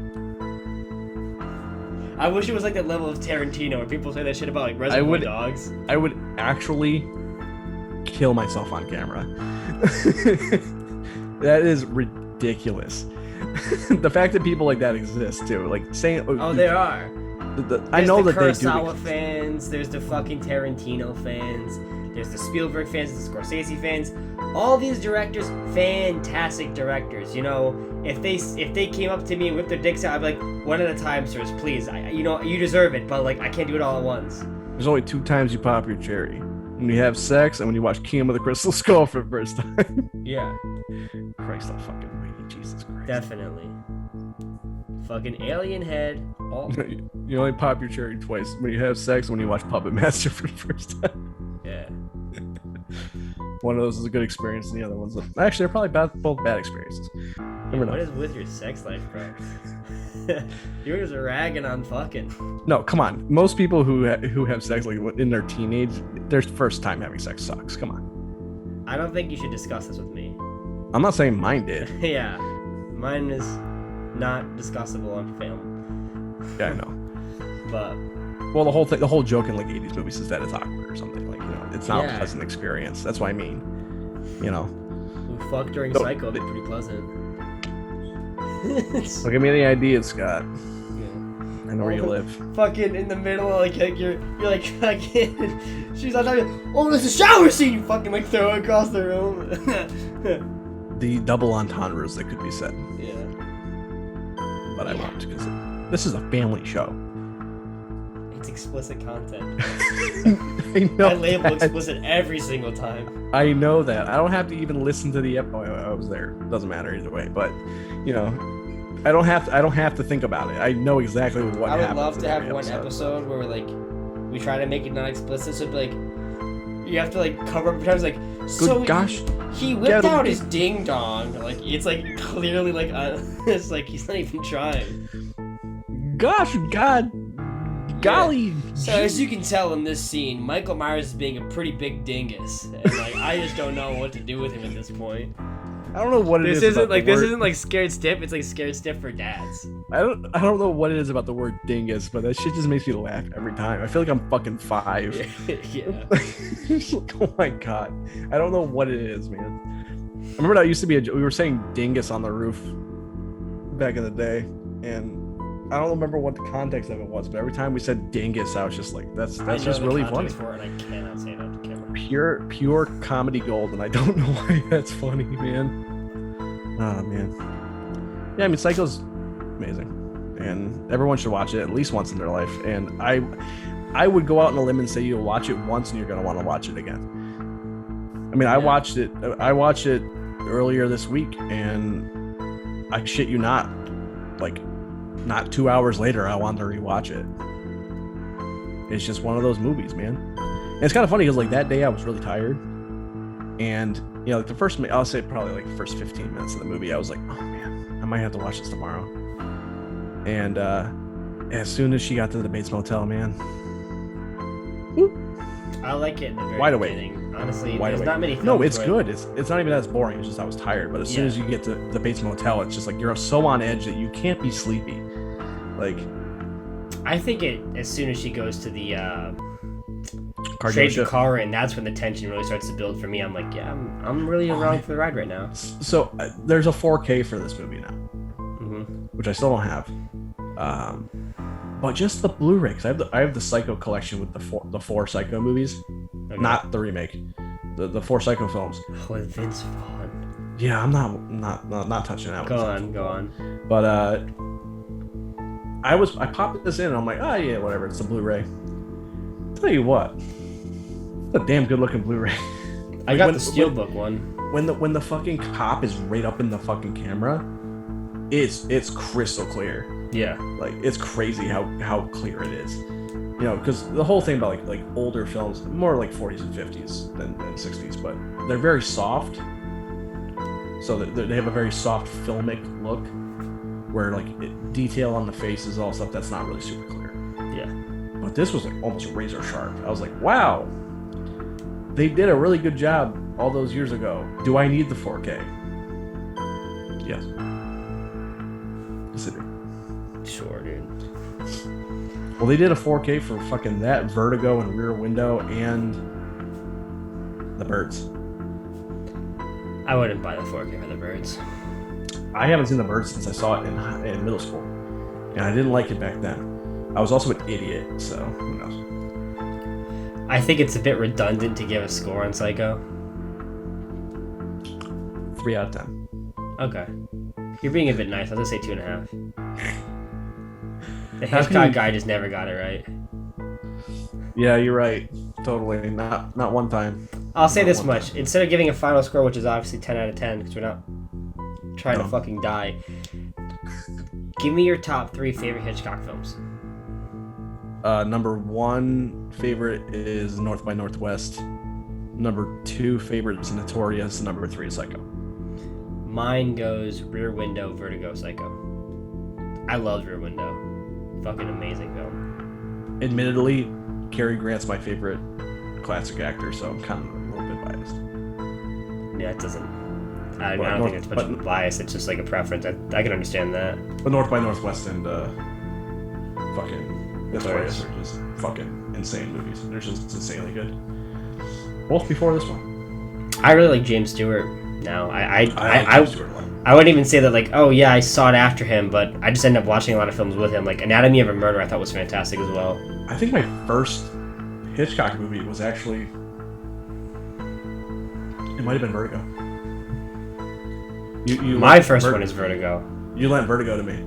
I wish it was like that level of Tarantino where people say that shit about like Reservoir Dogs. I would actually kill myself on camera. That is ridiculous. The fact that people like that exist too, like saying, "Oh, there are." I know that they do. There's the Kurosawa fans. There's the fucking Tarantino fans. There's the Spielberg fans. There's the Scorsese fans. All these directors, fantastic directors. You know, if they came up to me and whipped their dicks out, I'd be like, "One at a time, sirs, please. You deserve it, but like, I can't do it all at once." There's only two times you pop your cherry: when you have sex and when you watch King of the Crystal Skull for the first time. Yeah. Christ, that fucking movie, Jesus Christ. Definitely. Fucking alien head. Oh. You only pop your cherry twice: when you have sex and when you watch Puppet Master for the first time. Yeah. One of those is a good experience, and the other one's actually they're probably both bad experiences. What is with your sex life, bro? You're just ragging on fucking. No, come on. Most people who have sex like in their teenage, their first time having sex sucks. Come on. I don't think you should discuss this with me. I'm not saying mine did. Yeah, mine is not discussable on film. Yeah, I know. But well, the whole joke in like 80s movies is that it's awkward or something. Like, you know, it's not a pleasant experience. That's what I mean. You know. Well, fuck during Psycho would be pretty pleasant. Don't give me any ideas, Scott. Yeah. I know where you live. Fucking in the middle, like you're like fucking. She's on top of you. Oh, there's a shower scene. You fucking like throw it across the room. The double entendres that could be said. Yeah. But I won't, because this is a family show. It's explicit content. I know. I label explicit every single time. I know that. I don't have to even listen to the episode. I was there. Doesn't matter either way. But you know, I don't have to think about it. I know exactly what happens. I would love to have one episode where we try to make it not explicit. So it'd be like, You have to like cover up. I was like, Good gosh. He whipped out his ding dong. Like it's like clearly like it's like he's not even trying. Gosh, God, golly. So as you can tell in this scene, Michael Myers is being a pretty big dingus, and like I just don't know what to do with him at this point. I don't know what it is. This isn't like scared stiff. It's like scared stiff for dads. I don't know what it is about the word dingus, but that shit just makes me laugh every time. I feel like I'm fucking 5. Yeah. Oh my god, I don't know what it is, man. I remember that used to be we were saying dingus on the roof back in the day, and I don't remember what the context of it was, but every time we said dingus, I was just like, that's just really funny. For it, and I cannot say it on camera. Pure comedy gold, and I don't know why that's funny, man. Oh man. Yeah, I mean, Psycho's amazing, and everyone should watch it at least once in their life. And I would go out on a limb and say you'll watch it once, and you're gonna want to watch it again. I mean, I watched it earlier this week, and I shit you not, like, not 2 hours later, I wanted to rewatch it. It's just one of those movies, man. And it's kind of funny because like that day I was really tired, and you know, like I'll say probably like the first 15 minutes of the movie, I was like, oh man, I might have to watch this tomorrow. And as soon as she got to the Bates Motel, man, whoop, I like it in the very wide awake. beginning. Honestly, Wide there's awake. not many films. No, it's where good. It's not even as boring. It's just I was tired. But as soon as you get to the Bates Motel, it's just like you're so on edge that you can't be sleepy. Like, I think as soon as she goes to the car trades the dealership. car, and that's when the tension really starts to build for me. I'm like, yeah, I'm really along for the ride right now. So there's a 4K for this movie now, which I still don't have. But just the Blu-ray, because I have the Psycho collection with the four Psycho movies, not the remake, the 4 Psycho films. Oh, with Vince Vaughn. Yeah, I'm not touching that. Go on. But I popped this in, and I'm like, oh yeah, whatever. It's the Blu-ray. Tell you what, it's a damn good looking Blu-ray. I got the Steelbook one. When the fucking cop is right up in the fucking camera, it's crystal clear. Yeah, like it's crazy how clear it is. You know, because the whole thing about like older films, more like 40s and 50s than 60s, but they're very soft. So they have a very soft filmic look, where like detail on the face is all stuff that's not really super clear. Yeah. But this was like almost razor sharp. I was like, wow, they did a really good job all those years ago. Do I need the 4K? Yes. Yes, I do. Sure, dude. Well, they did a 4K for fucking that, Vertigo and Rear Window, and The Birds. I wouldn't buy the 4K for The Birds. I haven't seen The Birds since I saw it in middle school, and I didn't like it back then. I was also an idiot, so who knows? I think it's a bit redundant to give a score on Psycho. 3 out of 10. Okay. You're being a bit nice. I'll just say 2.5. The Hitchcock guy just never got it right. Yeah, you're right. Totally. Not one time. I'll say this much. Instead of giving a final score, which is obviously 10 out of 10, because we're not trying to fucking die, give me your top 3 favorite Hitchcock films. Number 1 favorite is North by Northwest. Number 2 favorite is Notorious. Number 3 is Psycho. Mine goes Rear Window, Vertigo, Psycho. I love Rear Window. Fucking amazing film. Admittedly, Cary Grant's my favorite classic actor, so I'm kind of a little bit biased. Yeah, it doesn't. I don't think it's much of a bias. It's just like a preference. I can understand that. But North by Northwest and fucking Notorious are just fucking insane movies. They're just insanely good. Both before this one. I really like James Stewart now. I James Stewart a lot. I wouldn't even say that like, oh yeah, I saw it after him, but I just ended up watching a lot of films with him. Like Anatomy of a Murder I thought was fantastic as well. I think my first Hitchcock movie was actually, it might have been Vertigo. My first one is Vertigo. You lent Vertigo to me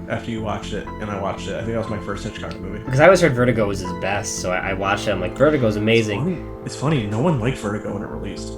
after you watched it, and I watched it. I think that was my first Hitchcock movie. Because I always heard Vertigo was his best, so I watched it. I'm like, Vertigo's amazing. It's funny. No one liked Vertigo when it released.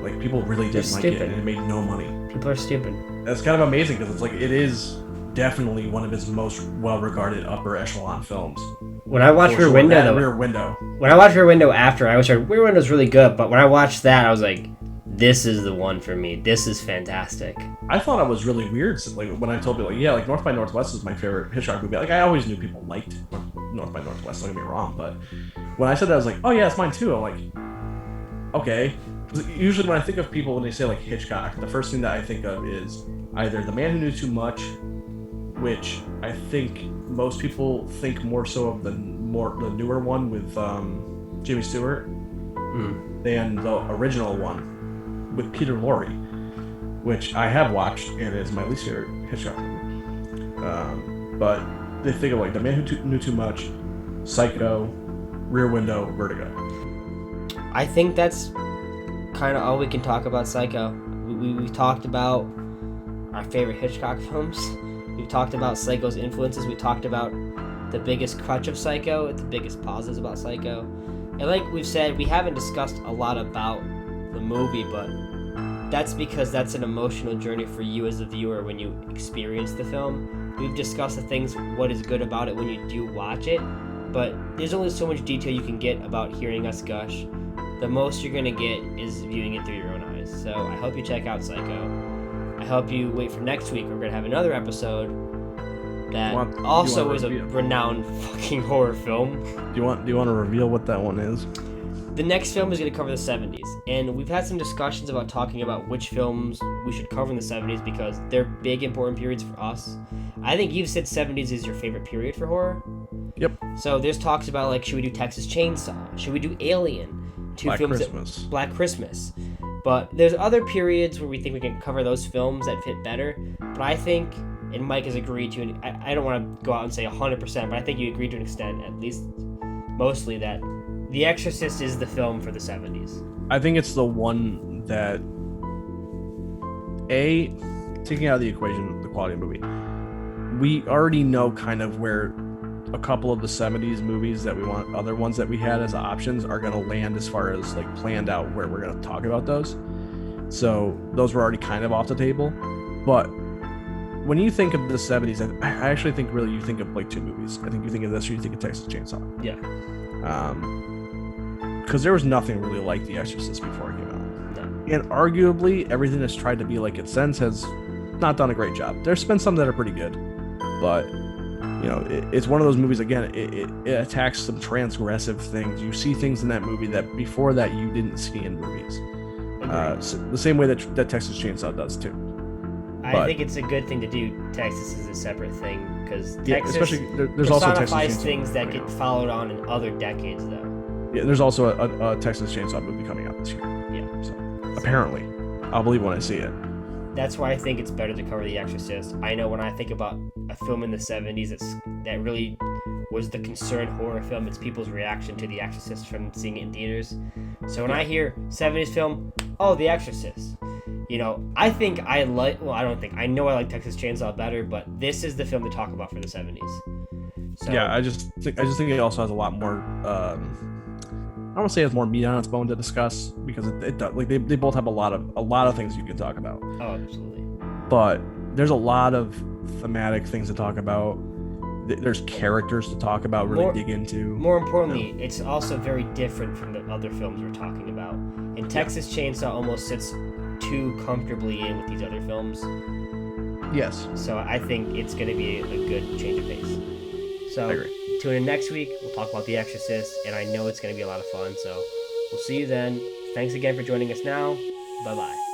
Like, people really didn't like it, and it made no money. People are stupid. That's kind of amazing, because it's like, it is definitely one of his most well-regarded upper echelon films. When I watched Rear Window, though, Rear Window. When I watched Rear Window after, I was like, Rear Window's really good, but when I watched that, I was like, this is the one for me. This is fantastic. I thought it was really weird, like when I told people, like, yeah, like North by Northwest is my favorite Hitchcock movie. Like I always knew people liked North by Northwest. Don't get me wrong, but when I said that, I was like, oh yeah, it's mine too. I'm like, okay. Usually when I think of people when they say like Hitchcock, the first thing that I think of is either The Man Who Knew Too Much, which I think most people think more so of the newer one with Jimmy Stewart than the original one with Peter Lorre, which I have watched and is my least favorite Hitchcock movie. But they think of like The Man Who Knew Too Much, Psycho, Rear Window, Vertigo. I think that's kind of all we can talk about Psycho. We've talked about our favorite Hitchcock films. We've talked about Psycho's influences. We talked about the biggest crutch of Psycho, the biggest positives about Psycho. And like we've said, we haven't discussed a lot about the movie, but that's because that's an emotional journey for you as a viewer when you experience the film. We've discussed the things, what is good about it when you do watch it, but there's only so much detail you can get about hearing us gush. The most you're going to get is viewing it through your own eyes. So I hope you check out Psycho. I hope you wait for next week. We're going to have another episode that also is a renowned fucking horror film. Do you want to reveal what that one is? The next film is going to cover the 70s, and we've had some discussions about talking about which films we should cover in the 70s because they're big, important periods for us. I think you've said 70s is your favorite period for horror. Yep. So there's talks about, like, should we do Texas Chainsaw? Should we do Alien? Black Christmas. But there's other periods where we think we can cover those films that fit better. But I think, and Mike has agreed to, and I don't want to go out and say 100%, but I think you agreed to an extent, at least mostly, that The Exorcist is the film for the 70s. I think it's the one that, taking out of the equation the quality of the movie, we already know kind of where a couple of the 70s movies that we want, other ones that we had as options, are going to land as far as like planned out where we're going to talk about those. So those were already kind of off the table. But when you think of the 70s, I actually think really you think of like two movies. I think you think of this or you think of Texas Chainsaw. Yeah. Because there was nothing really like The Exorcist before it came out. No. And arguably everything that's tried to be like it since has not done a great job. There's been some that are pretty good, but you know, it's one of those movies, again, it attacks some transgressive things. You see things in that movie that before that you didn't see in movies. So the same way that Texas Chainsaw does too. I think it's a good thing to do Texas as a separate thing because Texas especially there's also Texas Chainsaw things that get followed on in other decades though. Yeah, there's also a Texas Chainsaw movie coming out this year. Yeah. So apparently, I'll believe when I see it. That's why I think it's better to cover The Exorcist. I know when I think about a film in the 70s that really was the concerned horror film, it's people's reaction to The Exorcist from seeing it in theaters. So when I hear 70s film, oh, The Exorcist. You know, I think I like, well, I don't think, I know I like Texas Chainsaw better, but this is the film to talk about for the 70s. So, yeah, I just think it also has a lot more, I don't want to say it has more meat on its bone to discuss because it does, like they both have a lot of things you can talk about. Oh, absolutely. But there's a lot of thematic things to talk about. There's characters to talk about, really dig into. More importantly, it's also very different from the other films we're talking about. And Texas Chainsaw almost sits too comfortably in with these other films. Yes. So I think it's going to be a good change of pace. So I agree. Tune in next week. We'll talk about The Exorcist, and I know it's going to be a lot of fun. So we'll see you then. Thanks again for joining us now. Bye-bye.